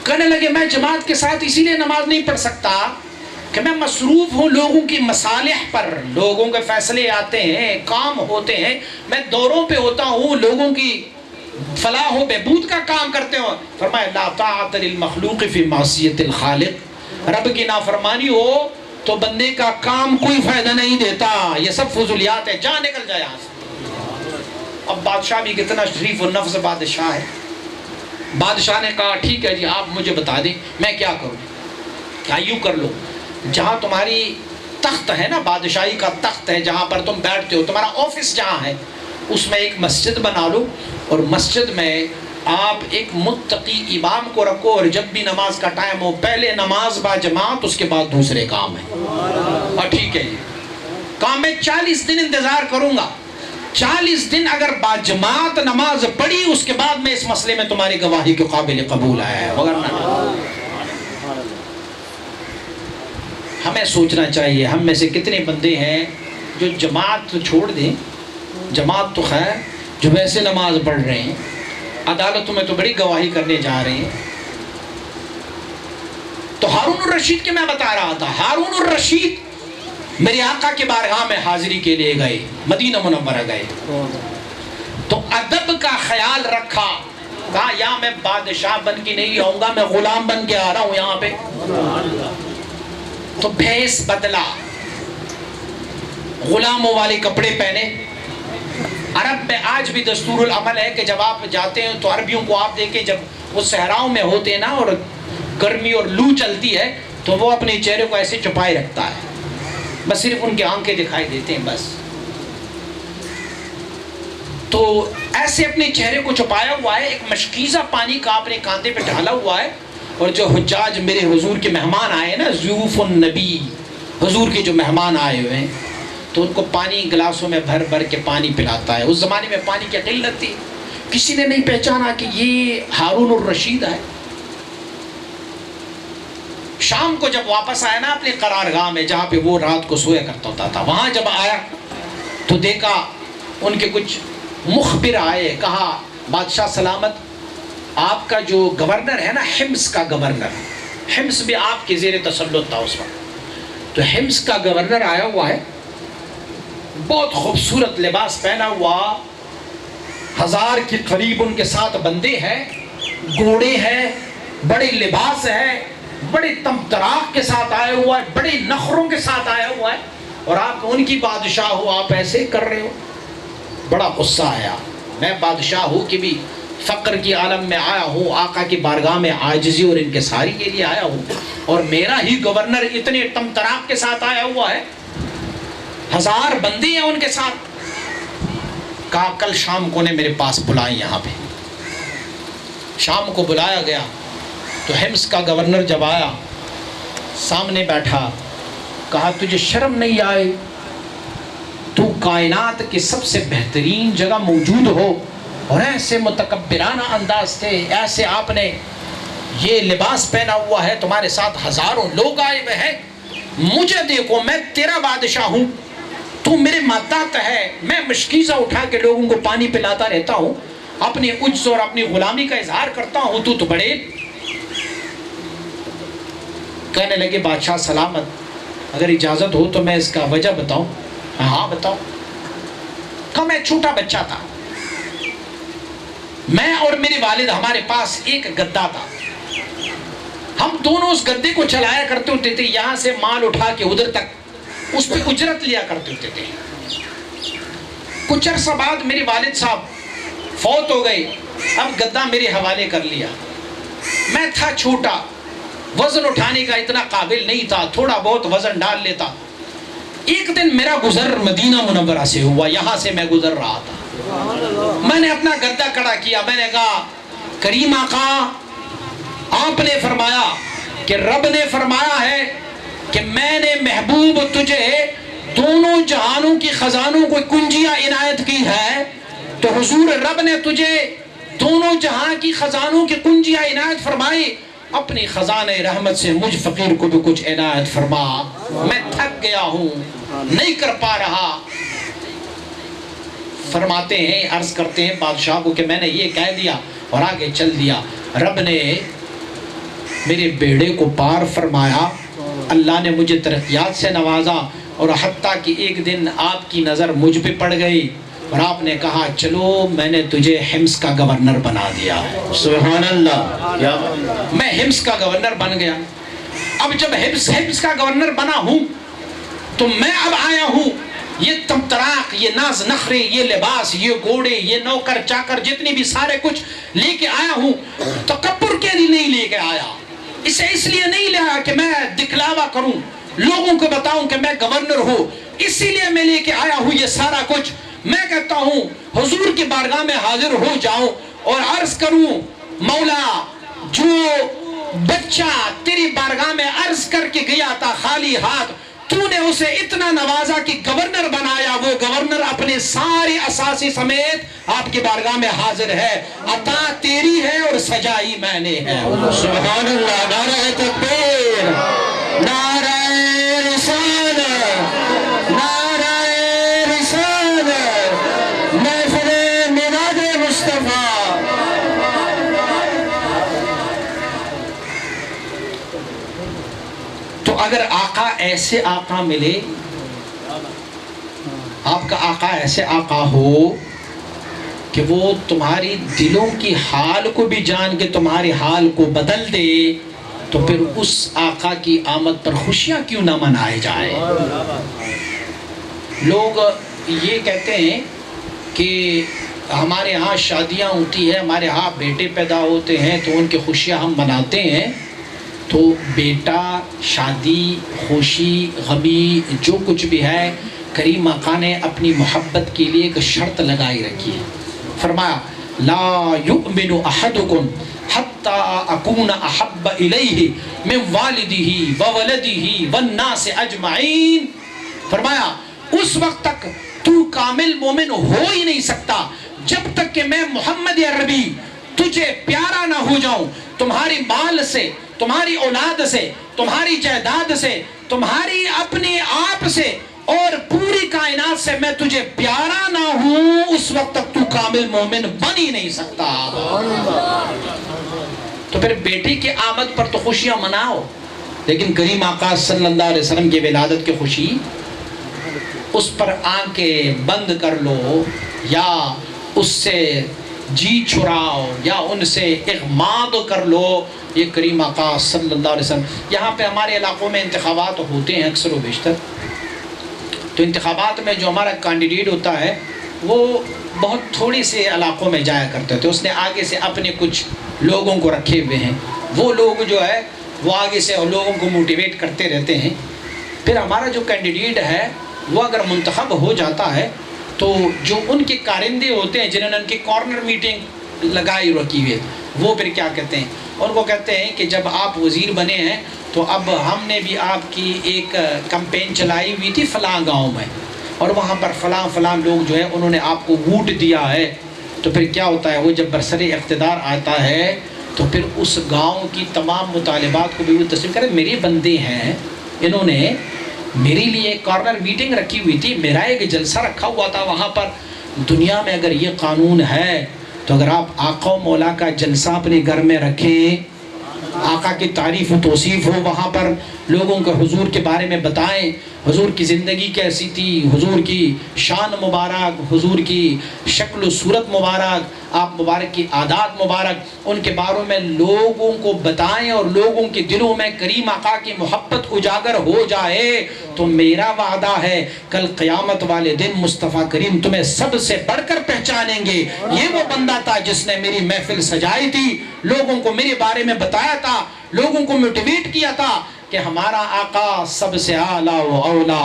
کہنے لگے میں جماعت کے ساتھ اسی لیے نماز نہیں پڑھ سکتا کہ میں مصروف ہوں لوگوں کی مصالح پر، لوگوں کے فیصلے آتے ہیں، کام ہوتے ہیں، میں دوروں پہ ہوتا ہوں، لوگوں کی فلاح و بہبود کا کام کرتے ہوں۔ فرمایا لا طاعت للمخلوق فی معصیت الخالق، رب کی نافرمانی ہو تو بندے کا کام کوئی فائدہ نہیں دیتا، یہ سب فضولیات ہے، جا نکل جائے یہاں سے۔ اب بادشاہ بھی کتنا شریف النفس بادشاہ ہے، بادشاہ نے کہا ٹھیک ہے جی آپ مجھے بتا دیں میں کیا کروں؟ کیا یوں کر لو، جہاں تمہاری تخت ہے نا، بادشاہی کا تخت ہے جہاں پر تم بیٹھتے ہو، تمہارا آفس جہاں ہے اس میں ایک مسجد بنا لو، اور مسجد میں آپ ایک متقی امام کو رکھو، اور جب بھی نماز کا ٹائم ہو پہلے نماز با جماعت، اس کے بعد دوسرے کام ہیں۔ اور ٹھیک ہے جی، کام میں 40 دن انتظار کروں گا، 40 دن اگر با جماعت نماز پڑھی اس کے بعد میں اس مسئلے میں تمہاری گواہی کے قابل قبول ہے، وگرنہ ہمیں سوچنا چاہیے ہم میں سے کتنے بندے ہیں جو جماعت تو چھوڑ دیں، جماعت تو خیر، جو ویسے نماز پڑھ رہے ہیں، عدالتوں میں تو بڑی گواہی کرنے جا رہے ہیں۔ تو ہارون الرشید کے میں بتا رہا تھا، ہارون الرشید میرے آقا کے بارگاہ میں حاضری کے لیے گئے، مدینہ منورہ گئے، تو ادب کا خیال رکھا، کہا یا میں بادشاہ بن کے نہیں آؤں گا، میں غلام بن کے آ رہا ہوں یہاں پہ۔ تو بھیس بدلا، غلاموں والے کپڑے پہنے۔ عرب میں آج بھی دستور العمل ہے کہ جب آپ جاتے ہیں تو عربیوں کو آپ دیکھیں جب وہ صحراؤں میں ہوتے ہیں نا اور گرمی اور لو چلتی ہے تو وہ اپنے چہرے کو ایسے چھپائے رکھتا ہے، بس صرف ان کے آنکھیں دکھائی دیتے ہیں بس۔ تو ایسے اپنے چہرے کو چھپایا ہوا ہے، ایک مشکیزہ پانی کا اپنے کاندھے پہ ڈالا ہوا ہے، اور جو حجاج میرے حضور کے مہمان آئے نا، ضیوف النبی، حضور کے جو مہمان آئے ہوئے ہیں، تو ان کو پانی گلاسوں میں بھر بھر کے پانی پلاتا ہے۔ اس زمانے میں پانی کی قلت تھی، کسی نے نہیں پہچانا کہ یہ ہارون الرشید ہے۔ شام کو جب واپس آیا نا اپنے قرارگاہ میں جہاں پہ وہ رات کو سویا کرتا ہوتا تھا، وہاں جب آیا تو دیکھا ان کے کچھ مخبر آئے، کہا بادشاہ سلامت، آپ کا جو گورنر ہے نا، حمص کا گورنر، حمص بھی آپ کے زیر تسلط تھا اس وقت، تو حمص کا گورنر آیا ہوا ہے، بہت خوبصورت لباس پہنا ہوا، 1000 کے قریب ان کے ساتھ بندے ہیں، گھوڑے ہیں، بڑے لباس ہے، بڑے تمطراق کے ساتھ آیا ہوا ہے، بڑے نخروں کے ساتھ آیا ہوا ہے، اور آپ ان کی بادشاہ ہو، آپ ایسے کر رہے ہو۔ بڑا غصہ آیا، میں بادشاہ ہوں کہ بھی فقر کی عالم میں آیا ہوں، آقا کی بارگاہ میں عاجزی اور انکساری کے لیے آیا ہوں، اور میرا ہی گورنر اتنے تمطراق کے ساتھ آیا ہوا ہے، 1000 بندے ہیں ان کے ساتھ۔ کہا کل شام کو نے میرے پاس بلائیں، یہاں پہ شام کو بلایا گیا، تو حمص کا گورنر جب آیا سامنے بیٹھا، کہا تجھے شرم نہیں آئے؟ تو کائنات کے سب سے بہترین جگہ موجود ہو اور ایسے متکبرانہ انداز سے، ایسے آپ نے یہ لباس پہنا ہوا ہے، تمہارے ساتھ 1000 لوگ آئے ہوئے ہیں، مجھے دیکھو میں تیرا بادشاہ ہوں، تو میرے ماتحت ہے، میں مشکیزہ اٹھا کے لوگوں کو پانی پلاتا رہتا ہوں، اپنی عجز اور اپنی غلامی کا اظہار کرتا ہوں، تو بڑے۔ کہنے لگے بادشاہ سلامت، اگر اجازت ہو تو میں اس کا وجہ بتاؤں؟ ہاں بتاؤ۔ کہ میں چھوٹا بچہ تھا، میں اور میرے والد، ہمارے پاس ایک گدا تھا، ہم دونوں اس گدے کو چلایا کرتے ہوتے تھے، یہاں سے مال اٹھا کے ادھر تک اس پہ اجرت لیا کرتے ہوتے تھے۔ کچھ عرصہ بعد میرے والد صاحب فوت ہو گئے، اب گدا میرے حوالے کر لیا۔ میں تھا چھوٹا، وزن اٹھانے کا اتنا قابل نہیں تھا، تھوڑا بہت وزن ڈال لیتا۔ ایک دن میرا گزر مدینہ منورہ سے ہوا، یہاں سے میں گزر رہا تھا، میں نے اپنا گدا کھڑا کیا، میں نے کہا کریم آقا، آپ نے فرمایا کہ رب نے فرمایا ہے کہ میں نے محبوب تجھے دونوں جہانوں کی خزانوں کو کنجیاں عنایت کی ہے، تو حضور رب نے تجھے دونوں جہاں کی خزانوں کی کنجیاں عنایت فرمائی، اپنی خزانہ رحمت سے مجھ فقیر کو بھی کچھ عنایت فرما، میں تھک گیا ہوں، نہیں کر پا رہا۔ فرماتے ہیں، عرض کرتے ہیں بادشاہ کو کہ میں نے یہ کہہ دیا اور آگے چل دیا، رب نے میرے بیڑے کو پار فرمایا، اللہ نے مجھے ترقیات سے نوازا، اور حتیٰ کہ ایک دن آپ کی نظر مجھ پہ پڑ گئی اور آپ نے کہا چلو میں نے تجھے حمص کا گورنر بنا دیا ہے۔ سبحان اللہ، میں حمص کا گورنر بن گیا۔ اب جب حمص کا گورنر بنا ہوں تو میں اب آیا ہوں، یہ تمطراق، یہ ناز نخرے، یہ لباس، یہ گھوڑے، یہ نوکر چاکر، جتنی بھی سارے کچھ لے کے آیا ہوں، تکبر کے لیے نہیں لے کے آیا، اسے اس لیے نہیں لے آیا کہ میں دکھلاوا کروں، لوگوں کو بتاؤں کہ میں گورنر ہوں، اسی لیے میں لے کے آیا ہوں یہ سارا کچھ۔ میں کہتا ہوں حضور کی بارگاہ میں حاضر ہو جاؤں اور عرض کروں، مولا جو بچہ تیری بارگاہ میں عرض کر کے گیا تھا خالی ہاتھ، تو نے اسے اتنا نوازا کہ گورنر بنایا، وہ گورنر اپنے سارے اساسی سمیت آپ کی بارگاہ میں حاضر ہے، عطا تیری ہے اور سجائی میں نے ہے۔ سبحان اللہ، نعرہ تکبیر، نعرہ رسالت، نعرہ رسالت، محفل میلاد مصطفیٰ۔ تو اگر آقا ایسے آقا ملے، آپ کا آقا ایسے آقا ہو کہ وہ تمہاری دلوں کی حال کو بھی جان کے تمہارے حال کو بدل دے، تو پھر اس آقا کی آمد پر خوشیاں کیوں نہ منائے جائیں۔ لوگ یہ کہتے ہیں کہ ہمارے ہاں شادیاں ہوتی ہے، ہمارے ہاں بیٹے پیدا ہوتے ہیں تو ان کی خوشیاں ہم مناتے ہیں، تو بیٹا، شادی، خوشی، غمی، جو کچھ بھی ہے، کریم آقا نے اپنی محبت کے لیے ایک شرط لگائی رکھی ہے، فرمایا لا یؤمن احدکم حتی اکون احب الیہ من والدہ وولدہ والناس اجمعین، فرمایا اس وقت تک تو کامل مومن ہو ہی نہیں سکتا جب تک کہ میں محمد عربی تجھے پیارا نہ ہو جاؤں، تمہاری مال سے، تمہاری اولاد سے، تمہاری جائیداد سے، تمہاری اپنے آپ سے اور پوری کائنات سے میں تجھے پیارا نہ ہوں، اس وقت تک تو کامل مومن بن ہی نہیں سکتا۔ تو پھر بیٹی کی آمد پر تو خوشیاں مناؤ، لیکن کریم آقا صلی اللہ علیہ وسلم کی ولادت کی خوشی، اس پر آنکھیں بند کر لو یا اس سے جی چھڑاؤ یا ان سے اغماد کر لو، یہ کریم آقا صلی اللہ علیہ وسلم۔ یہاں پہ ہمارے علاقوں میں انتخابات ہوتے ہیں اکثر و بیشتر، تو انتخابات میں جو ہمارا کینڈیڈیٹ ہوتا ہے وہ بہت تھوڑی سے علاقوں میں جایا کرتے تھے، اس نے آگے سے اپنے کچھ لوگوں کو رکھے ہوئے ہیں، وہ لوگ جو ہے وہ آگے سے لوگوں کو موٹیویٹ کرتے رہتے ہیں۔ پھر ہمارا جو کینڈیڈیٹ ہے وہ اگر منتخب ہو جاتا ہے تو جو ان کے کارندے ہوتے ہیں جنہوں نے ان کی کارنر میٹنگ لگائی رکھی ہوئی ہے، وہ پھر کیا کہتے ہیں، ان کو کہتے ہیں کہ جب آپ وزیر بنے ہیں تو اب ہم نے بھی آپ کی ایک کمپین چلائی ہوئی تھی فلاں گاؤں میں، اور وہاں پر فلاں فلاں لوگ جو ہے انہوں نے آپ کو ووٹ دیا ہے، تو پھر کیا ہوتا ہے، وہ جب برسر اقتدار آتا ہے تو پھر اس گاؤں کی تمام مطالبات کو بھی وہ تسلیم کرے، میرے بندے ہیں، انہوں نے میرے لیے کارنر میٹنگ رکھی ہوئی تھی، میرا ایک جلسہ رکھا ہوا تھا وہاں پر، دنیا میں اگر یہ قانون ہے تو اگر آپ آقا و مولا کا جلسہ اپنے گھر میں رکھیں، آقا کی تعریف و توصیف ہو وہاں پر، لوگوں کو حضور کے بارے میں بتائیں، حضور کی زندگی کیسی تھی، حضور کی شان مبارک، حضور کی شکل و صورت مبارک، آپ مبارک کی عادات مبارک، ان کے بارے میں لوگوں کو بتائیں اور لوگوں کے دلوں میں کریم آقا کی محبت اجاگر ہو جائے، تو میرا وعدہ ہے کل قیامت والے دن مصطفیٰ کریم تمہیں سب سے بڑھ کر پہچانیں گے، یہ وہ بندہ تھا جس نے میری محفل سجائی تھی، لوگوں کو میرے بارے میں بتایا تھا، لوگوں کو موٹیویٹ کیا تھا کہ ہمارا آقا سب سے اعلیٰ و اولا۔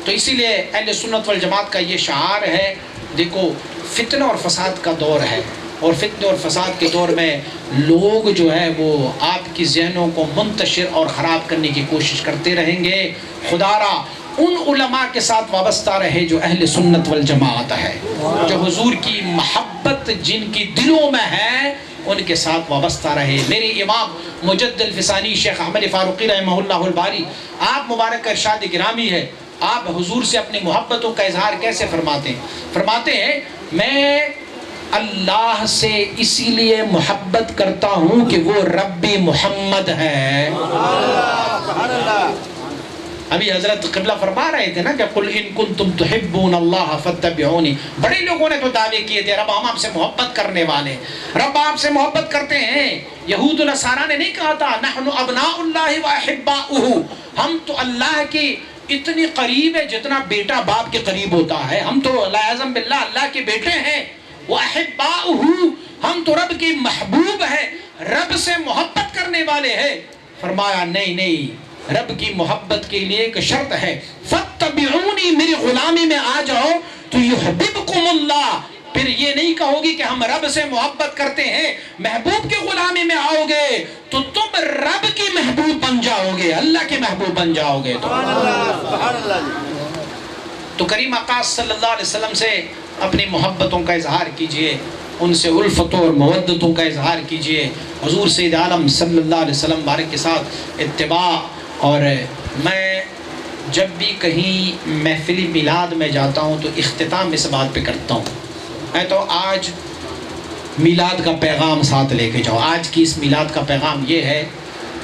تو اسی لیے اہل سنت والجماعت کا یہ شعار ہے، دیکھو فتنہ اور فساد کا دور ہے، اور فتنے اور فساد کے دور میں لوگ جو ہے وہ آپ کی ذہنوں کو منتشر اور خراب کرنے کی کوشش کرتے رہیں گے. خدا را ان علماء کے ساتھ وابستہ رہے جو اہل سنت والجماعت ہے, جو حضور کی محبت جن کی دلوں میں ہے ان کے ساتھ وابستہ رہے. میرے امام مجدد الفسانی شیخ احمد فاروقی رحمہ اللہ الباری, آپ مبارک کا ارشاد گرامی ہے, آپ حضور سے اپنی محبتوں کا اظہار کیسے فرماتے ہیں؟ فرماتے ہیں میں اللہ سے اسی لیے محبت کرتا ہوں کہ وہ رب محمد ہے. ابھی حضرت قبلہ فرما رہے تھے نا کہ قل ان کنتم تحبون اللہ فاتبعونی. بڑے لوگوں نے تو دعوے کیے تھے رب ہم آپ سے محبت کرنے والے, رب آپ سے محبت کرتے ہیں. یہود و نصارہ نے نہیں کہا تھا نحن ابناء اللہ واحباؤہ, ہم تو اللہ کی اتنی قریب ہے جتنا بیٹا باپ کے قریب ہوتا ہے, ہم تو لاعظم باللہ اللہ کے بیٹے ہیں. واحباؤہ, ہم تو رب کے محبوب ہیں, رب سے محبت کرنے والے ہیں. فرمایا نہیں نہیں, رب کی محبت کے لیے ایک شرط ہے, فاتبعونی, میری غلامی میں آ جاؤ تو یحببکم اللہ. پھر یہ نہیں کہو گی کہ ہم رب سے محبت کرتے ہیں, محبوب کی غلامی میں آؤ گے تو تم رب کی محبوب بن جاؤ گے, اللہ کے محبوب بن جاؤ گے. تو کریم آقا صلی اللہ علیہ وسلم سے اپنی محبتوں کا اظہار کیجئے, ان سے الفتوں اور مودتوں کا اظہار کیجئے. حضور سید عالم صلی اللہ علیہ وسلم بارک کے ساتھ اتباع. اور میں جب بھی کہیں محفل میلاد میں جاتا ہوں تو اختتام اس بات پہ کرتا ہوں, میں تو آج میلاد کا پیغام ساتھ لے کے جاؤ. آج کی اس میلاد کا پیغام یہ ہے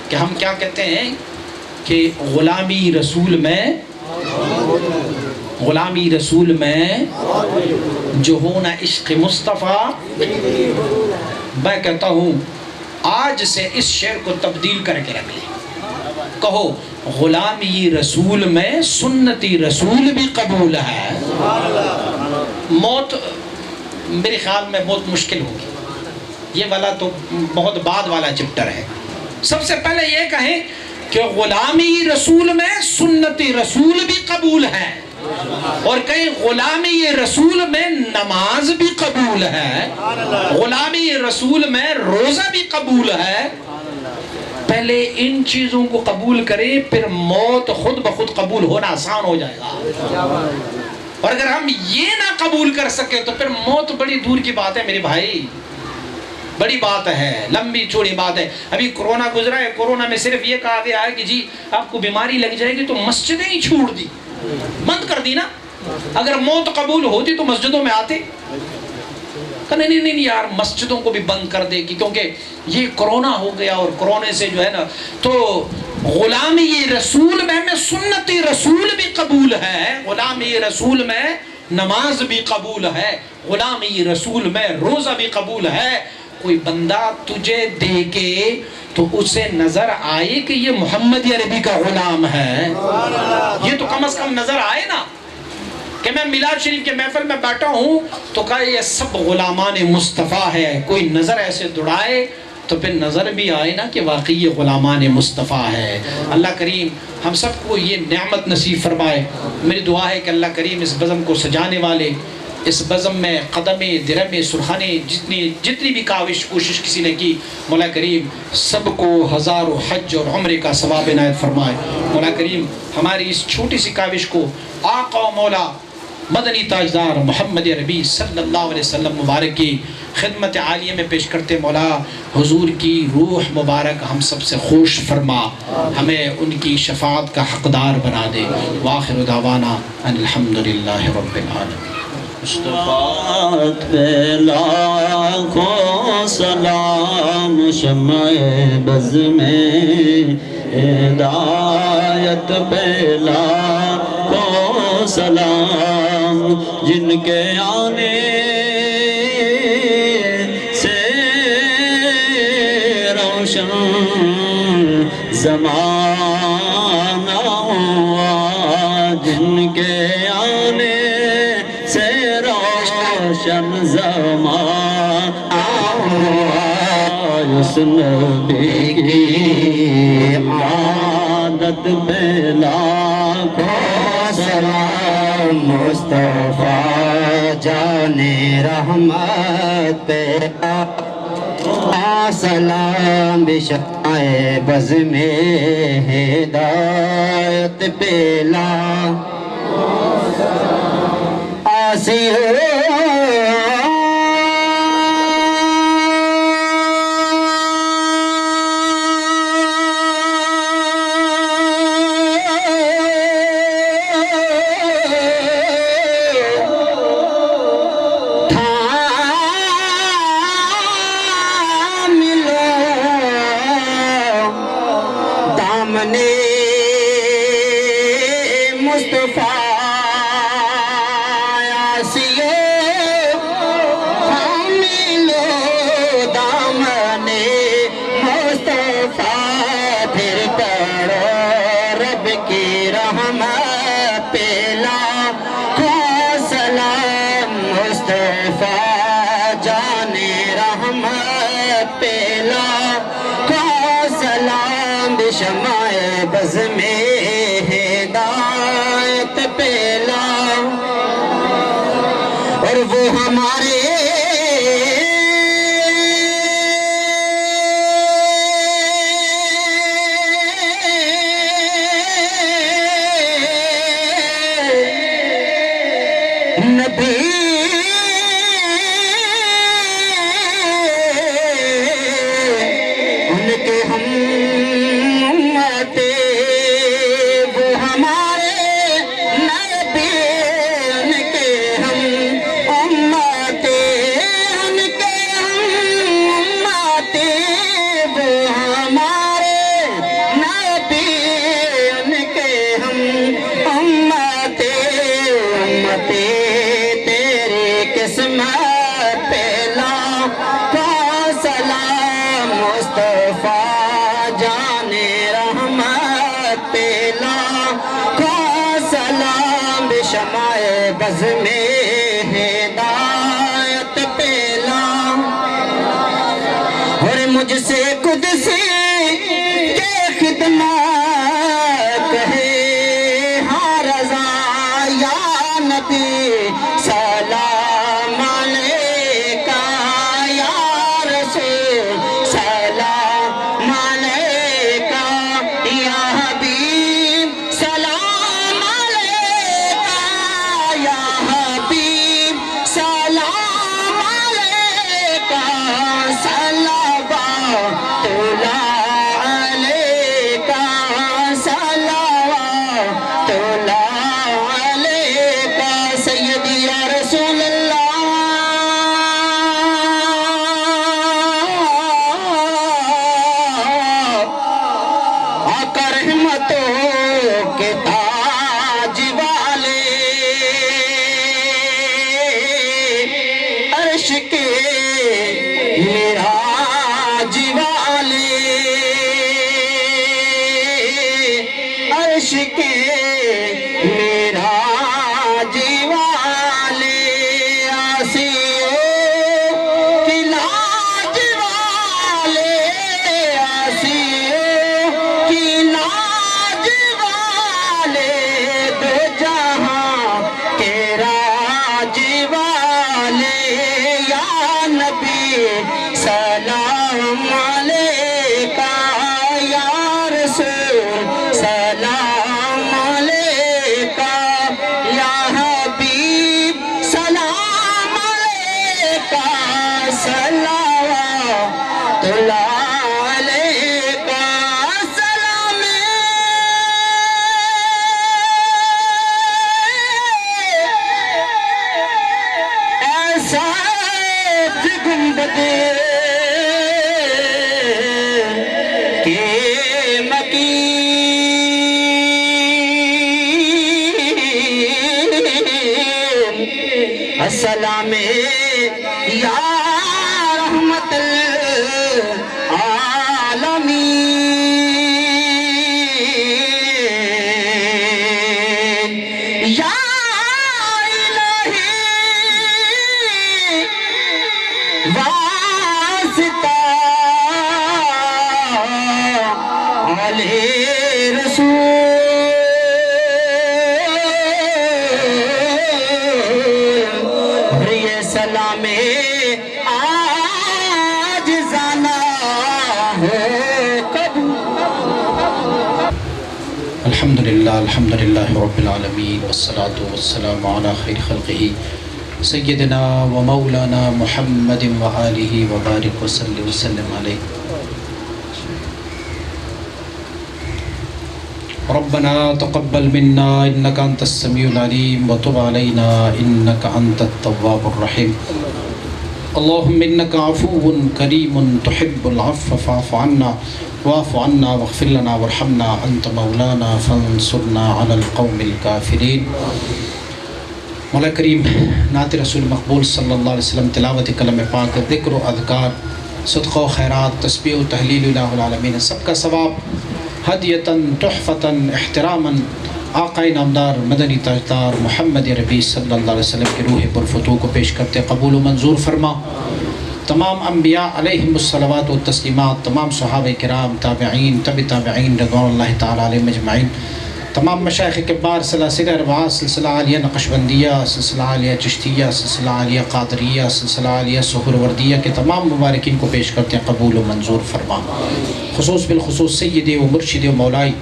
کہ ہم کیا کہتے ہیں کہ غلامی رسول میں جو ہونا عشق مصطفیٰ. میں کہتا ہوں آج سے اس شعر کو تبدیل کر کے رکھ لیں, کہو غلامی رسول میں سنتی رسول بھی قبول ہے. موت میرے خیال میں بہت مشکل ہوگی, یہ والا تو بہت بعد والا چپٹر ہے. سب سے پہلے یہ کہیں کہ غلامی رسول میں سنتی رسول بھی قبول ہے, اور کہیں غلامی رسول میں نماز بھی قبول ہے, غلامی رسول میں روزہ بھی قبول ہے. پہلے ان چیزوں کو قبول کرے, پھر موت خود بخود قبول ہونا آسان ہو جائے گا. اور اگر ہم یہ نہ قبول کر سکے تو پھر موت بڑی دور کی بات ہے میرے بھائی, بڑی بات ہے, لمبی چوڑی بات ہے. ابھی کورونا گزرا ہے, کورونا میں صرف یہ کہا گیا ہے کہ جی آپ کو بیماری لگ جائے گی تو مسجدیں ہی چھوڑ دی, بند کر دی نا. اگر موت قبول ہوتی تو مسجدوں میں آتے. نہیں یار مسجدوں کو بھی بند کر دے گی, کیونکہ یہ کرونا ہو گیا اور کرونے سے جو ہے نا, تو غلامی رسول میں سنتی رسول بھی قبول ہے, غلامی رسول میں نماز بھی قبول ہے, غلامی رسول میں روزہ بھی قبول ہے. کوئی بندہ تجھے دیکھے تو اسے نظر آئے کہ یہ محمد عربی کا غلام ہے, یہ تو کم از کم نظر آئے نا. کہ میں میلاد شریف کے محفل میں بیٹھا ہوں تو کہا یہ سب غلامان مصطفیٰ ہے, کوئی نظر ایسے دڑائے تو پھر نظر بھی آئے نا کہ واقعی یہ غلامان مصطفیٰ ہے. اللہ کریم ہم سب کو یہ نعمت نصیب فرمائے. میری دعا ہے کہ اللہ کریم اس بزم کو سجانے والے, اس بزم میں قدمیں درمیں سرخانے جتنی بھی کوشش کسی نے کی, مولا کریم سب کو ہزاروں حج اور عمرے کا ثواب عنایت فرمائے. مولا کریم ہماری اس چھوٹی سی کاوش کو آقا و مولا مدنی تاجدار محمد عربی صلی اللہ علیہ وسلم مبارک کی خدمت عالیہ میں پیش کرتے مولا حضور کی روح مبارک ہم سب سے خوش فرما, ہمیں ان کی شفاعت کا حقدار بنا دے. وآخر دعوانا ان الحمدللہ رب العالمین. شفاعت پہ لاکھوں سلام, شمع بز میں ہدایت پہ لاکھوں سلام, جن کے آنے سے روشن زمانہ ہوا, جن کے آنے سے روشن زمانہ ہوا, اس نبی کی عادت پہ لاکھوں سلام, مصطفیٰ جانے رحمت پہ سلام بشائے بز میں ہدایت پیلا آسی ہو مصطفیٰ آسیو حاملو دامنے مصطفیٰ پھر پڑھو رب کی رحمت پہ لاکھوں سلام مصطفیٰ جانے رحمت پہ لاکھوں سلام بشمع بز میں ہدایت پیلا اور وہ ہمارے نبی ان کے ہم مصطفیٰ جانے رحمت پہ لاکھوں سلام بشمع بز میں ہدایت پیلا اور مجھ سے قدسی کے خدمت کہے ہاں رضا یا نبی سلام علیکہ یا رسول سلام علیکہ یا حبیب سلام علیکہ یا حبیب سلام علیکہ صلوات اللہ علیکہ صلوات اللہ علیکہ سیدی یا رسول اللہ آقا رحمتوں کے تاج والے عرش کے معراج والے عرش کے معراج والے آسیوں کی لاج والے آسیوں کی لاج والے دو جہاں کے راج والے یا نبی سلام علیکہ یا رسول سلام علیکہ یا حبیب سلام علیکہ صلوات اللہ علیکہ سلام ایسا گنبد کے مکین السلام یا رحمت العالمین یا الہی واسطہ علیہ رسول آج زانا ہے الحمدللہ رب العالمین والصلاة والسلام علی خیر خلقہ سیدنا و مولانا محمد و آلہ وبارک وسلم علیہ. ربنا تقبل منا انك انت السميع العليم وتب علينا انك انت التواب الرحيم. اللهم انك عفو كريم تحب العفو فاعف عنا واعف عنا واغفر لنا وارحمنا انت مولانا فانصرنا على القوم الكافرين. مولا کریم نعت رسول مقبول صلی اللہ علیہ وسلم، تلاوت کلام پاک، ذکر و اذکار، صدقہ و خیرات، تسبیح و تحلیل الہ العالمین، سب کا ثواب ہدیتاً تحفتاً احتراماً آقا نامدار مدنی تاجدار محمد ربی صلی اللہ علیہ وسلم کی روح پرفتوح کو پیش کرتے قبول و منظور فرما. تمام انبیاء علیہم الصلوات و تسلیمات، تمام صحابہ کرام، تابعین، تابعین رضوان اللہ تعالیٰ علیہم اجمعین، تمام مشائخ کبار، سلاسل اربعہ، سلسلہ عالیہ نقشبندیہ، سلسلہ عالیہ چشتیہ، سلسلہ عالیہ قادریہ، سلسلہ عالیہ سہروردیہ کے تمام مبارکین کو پیش کرتے ہیں قبول و منظور فرما. خصوص بالخصوص سیدی و مرشد و مولائی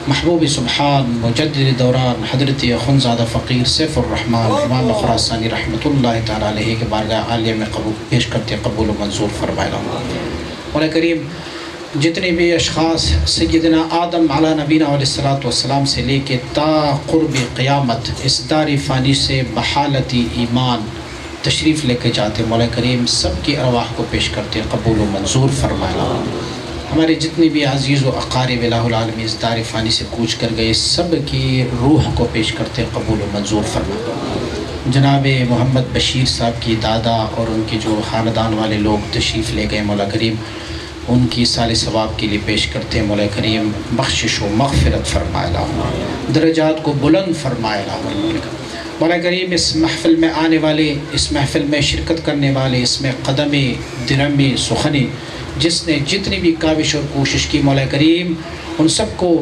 محبوب سبحان مجدد دوران حضرت اخونزادہ فقیر سیف الرحمن امام خراسانی رحمۃ اللہ تعالیٰ علیہ کے بارگاہ عالیہ میں پیش کرتے ہیں قبول و منظور فرمائے. مولا کریم جتنے بھی اشخاص سیدنا آدم علیہ نبینا علیہ السلام سے لے کے تا قرب قیامت اس دار فانی سے بحالتی ایمان تشریف لے کے جاتے، مولا کریم سب کی ارواح کو پیش کرتے قبول و منظور فرمائے. ہمارے جتنے بھی عزیز و اقارب الہ العالمین اس دار فانی سے کوچ کر گئے سب کی روح کو پیش کرتے قبول و منظور فرمائے. جناب محمد بشیر صاحب کی دادا اور ان کی جو خاندان والے لوگ تشریف لے گئے، مولا کریم ان کی سال ثواب کے لیے پیش کرتے ہیں. مولا کریم بخشش و مغفرت فرمائے، درجات کو بلند فرمائے. مولا کریم اس محفل میں آنے والے، اس محفل میں شرکت کرنے والے، اس میں قدم درمی سخنی جس نے جتنی بھی کاوش اور کوشش کی، مولا کریم ان سب کو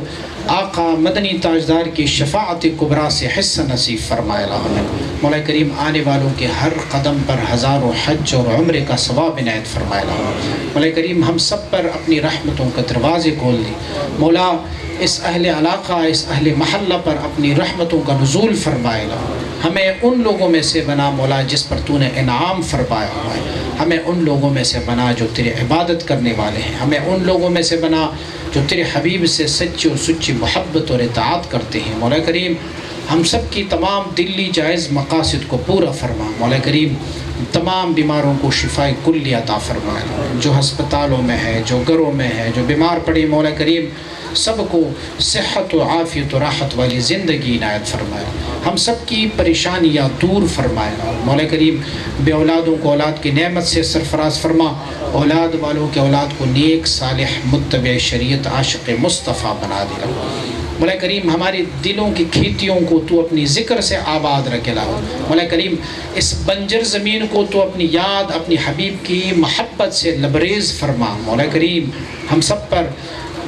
آقا مدنی تاجدار کی شفاعت کبریٰ سے حصہ نصیب فرمائے. مولا کریم آنے والوں کے ہر قدم پر ہزاروں حج اور عمرے کا ثواب عنایت فرمائے. مولا کریم ہم سب پر اپنی رحمتوں کا دروازے کھول دی. مولا اس اہل علاقہ، اس اہل محلہ پر اپنی رحمتوں کا نزول فرمائے. ہمیں ان لوگوں میں سے بنا مولا جس پر تو نے انعام فرمایا ہوا ہے. ہمیں ان لوگوں میں سے بنا جو تیرے عبادت کرنے والے ہیں. ہمیں ان لوگوں میں سے بنا جو تیرے حبیب سے سچی اور سچی محبت اور اطاعت کرتے ہیں. مولا کریم ہم سب کی تمام دلی جائز مقاصد کو پورا فرما. مولا کریم تمام بیماروں کو شفاء کلی عطا فرمائے. جو ہسپتالوں میں ہے، جو گھروں میں ہے، جو بیمار پڑے، مولا کریم سب کو صحت و عافیت و راحت والی زندگی عنایت فرمائے. ہم سب کی پریشانیاں دور فرمائے. مولا کریم بے اولادوں کو اولاد کی نعمت سے سرفراز فرما. اولاد والوں کے اولاد کو نیک صالح متبع شریعت عاشق مصطفیٰ بنا دے. مولا کریم ہمارے دلوں کی کھیتیوں کو تو اپنی ذکر سے آباد رکھے. مولا کریم اس بنجر زمین کو تو اپنی یاد، اپنی حبیب کی محبت سے لبریز فرما. مولا کریم ہم سب پر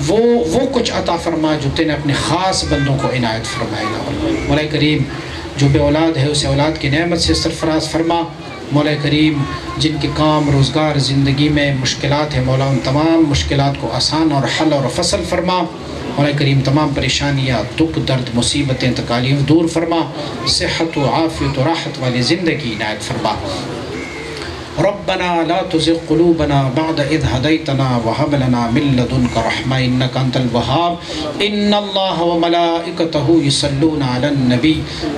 وہ کچھ عطا فرما جو تینے اپنے خاص بندوں کو عنایت فرمائے. مولا کریم جو بے اولاد ہے اسے اولاد کی نعمت سے سرفراز فرما. مولا کریم جن کے کام روزگار زندگی میں مشکلات ہیں، مولا ان تمام مشکلات کو آسان اور حل اور فصل فرما. مولا کریم تمام پریشانیاں، دکھ، درد، مصیبتیں، تکالیف دور فرما. صحت و عافیت و راحت والی زندگی عنایت فرما. ربنا لا تزغ قلوبنا بعد إذ هديتنا وهب لنا من لدنك رحمة إنك أنت الوهاب. إن الله وملائكته يصلون على النبي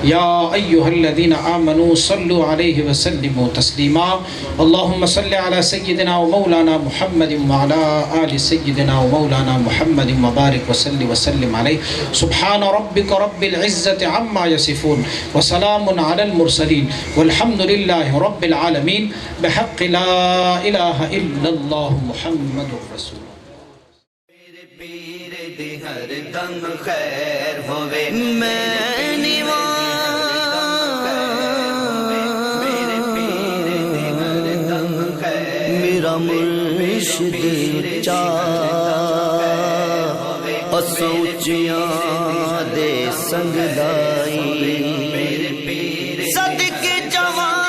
يا أيها الذين آمنوا صلوا عليه وسلموا تسليما. اللهم صل على سيدنا ومولانا محمد وعلى آل سيدنا ومولانا محمد وبارك وسلم عليه. سبحان ربك رب العزة عما يصفون وسلام على المرسلين والحمد لله رب العالمين بحق لا الہ الا اللہ محمد رسول. میرے پیر دی ہر دم خیر ہوے میں میرے پیر دی ہر دم خیر میرا مرشد چاہ اسوچیاں دے سنگ لائی صدقے جوان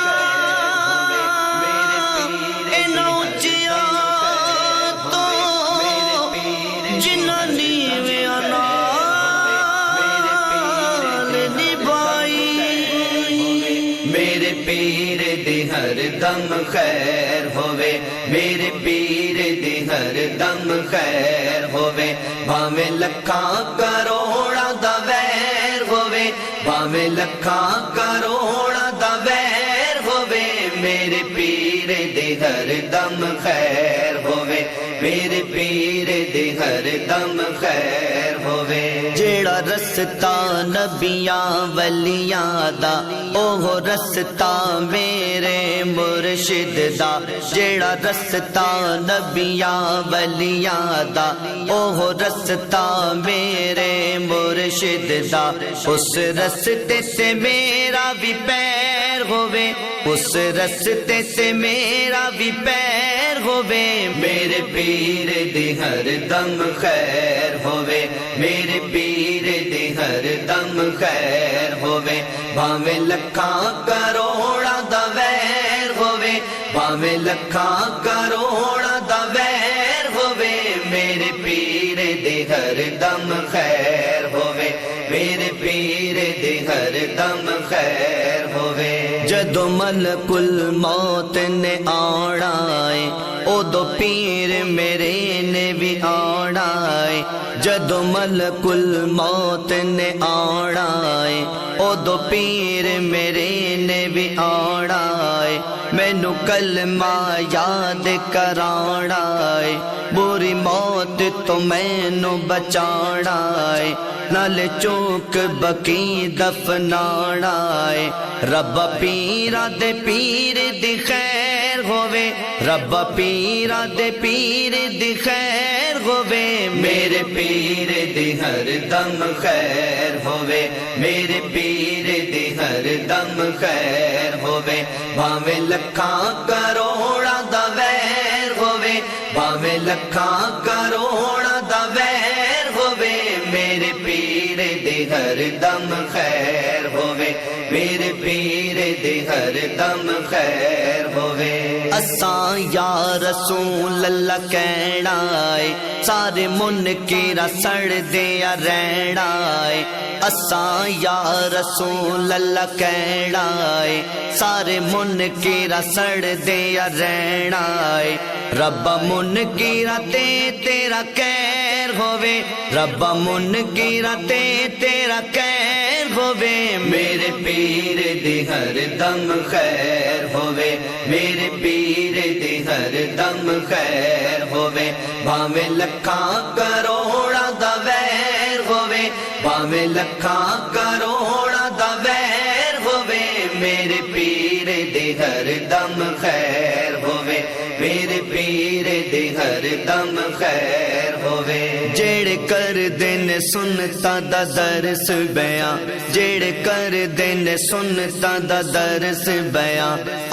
دی ہر دم خیر ہووے میرے پیر دی ہر دم خیر ہووے بھاویں لکھاں کروڑاں دا ویر ہووے بھاویں لکھاں کروڑاں دا ویر ہووے میرے پیر دی ہر دم خیر ہووے میرے پیر دی ہر دم خیر ہووے جیڑا رستہ نبیاں ولیاں دا اوہ رستہ میرے مرشد دا جیڑا رستہ نبیاں ولیاں دا اوہ رستہ میرے مرشد دا اس رستے سے میرا بھی پیر ہووے اس رستے سے میرا بھی پیر ہووے میرے پیر دی ہر دم خیر ہووے میرے پیر دی ہر دم خیر ہووے بھاویں لکھاں کروڑاں دا ویر ہووے بھاویں لکھاں کروڑاں دا ویر ہووے میرے پیر دی ہر دم خیر ہووے میرے پیر دی ہر دم خیر ہووے جدو ملک الموت نے آنا ہے ادو پیر میرے نے بھی آنا ہے جدو ملک الموت نے آنا ہے ادو پیر میرے نے بھی آنا ہے مینو کلمہ یاد کرانا ہے بری موت تو مینو بچانا ہے نال چوک بکی دفنانا ہے رب پیرا دے پیر دی خیر ہووے رب پیرا دے پیر دی خیر ہووے میرے پیر دی ہر دم خیر ہووے میرے پیر دی ہر دم خیر ہووے بھاویں لکھاں کروڑاں دا ویر ہووے بھاویں لکھاں کروڑاں دا ویر ہووے میرے پیر دی ہر دم خیر ہووے میرے پیر دی ہر دم خیر ہووے اساں یا رسول اللہ کہنا ہے سارے منکراں سڑ دیا رہنا ہے اساں یا رسول اللہ کہنا ہے سارے منکراں سڑ دیا رہنا ہے رب منکراں تے تیرا خیر ہووے رب منکراں تے تیرا خیر ہووے میرے پیر دی ہر دم خیر ہووے میرے پیر دی ہر دم خیر ہووے بھاویں لکھاں کروڑاں دا ویر ہووے بھاویں لکھاں کروڑاں دا ویر ہووے میرے پیر دی ہر دم خیر ہووے میرے پیر دی ہر دم خیر ہووے جیڑے کر دین سنتا دا درس بیاں جیڑے کر دین سنتا دا درس بیاں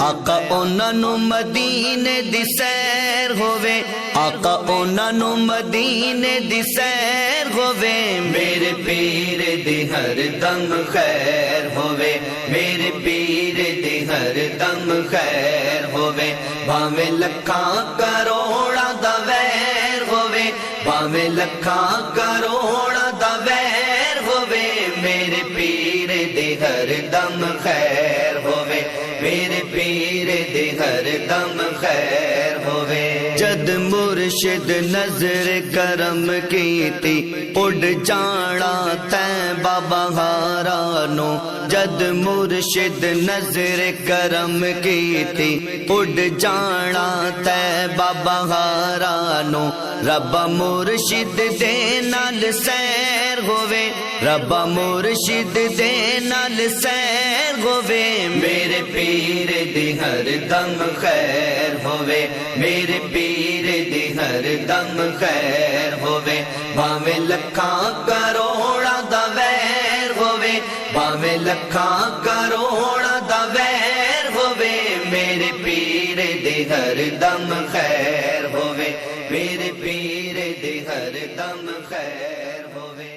آقا انہاں نو مدینے دی سیر ہووے آقا انہاں نو مدینے دی سیر ہووے میرے پیر دی ہر دم خیر ہووے میرے پیر دی ہر دم خیر ہووے بھاویں لکھاں کروڑاں دا ویر ہووے بھاویں لکھاں کروڑاں دا ویر ہووے میرے پیر دی ہر دم خیر ہووے میرے پیر دی ہر دم خیر ہووے جد مرشد نظر کرم کیتی اڑ جانا تیں بابا ہارانو جد مرشد نظر کرم کیتی اڑ جانا تیں بابا ہارانو رب مرشد دے نال سیر ہووے رب مرشد دے نال سیر ہووے میرے پیر دی ہر دم خیر ہووے میرے پیر دی ہر دم خیر ہووے بھاویں لکھاں کروڑاں دا ویر ہووے بھاویں لکھاں کروڑاں دا ویر ہووے میرے پیر دی ہر دم خیر ہووے میرے پیر دی ہر دم خیر ہووے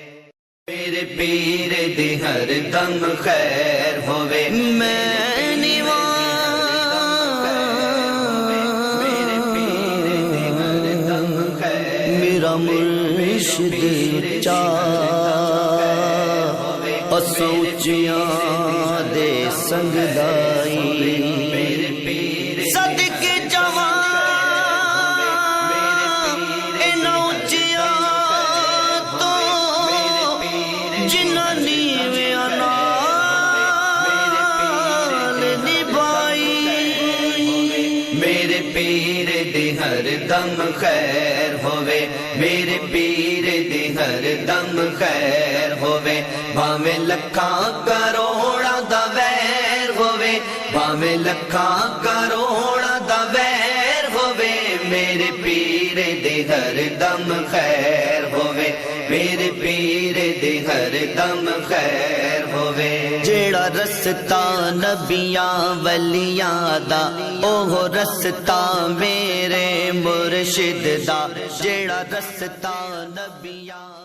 میرے پیر دی ہر دم خیر ہووے میں نیواں میرا مرشد چاہ اسوچیاں دے سنگ لائی میرے پیر دی ہر دم خیر ہوے میرے پیر دی ہر دم خیر ہوے بھاویں لکھاں کروڑاں دا ویر ہوے بھاویں لکھاں کروڑاں دا ویر ہوے میرے پیر دی ہر دم خیر ہوے میرے پیر دی ہر دم خیر ہوے جیڑا رستہ نبیاں ولیاں دا اوہ رستہ میرے مرشد دا جیڑا رستہ نبیاں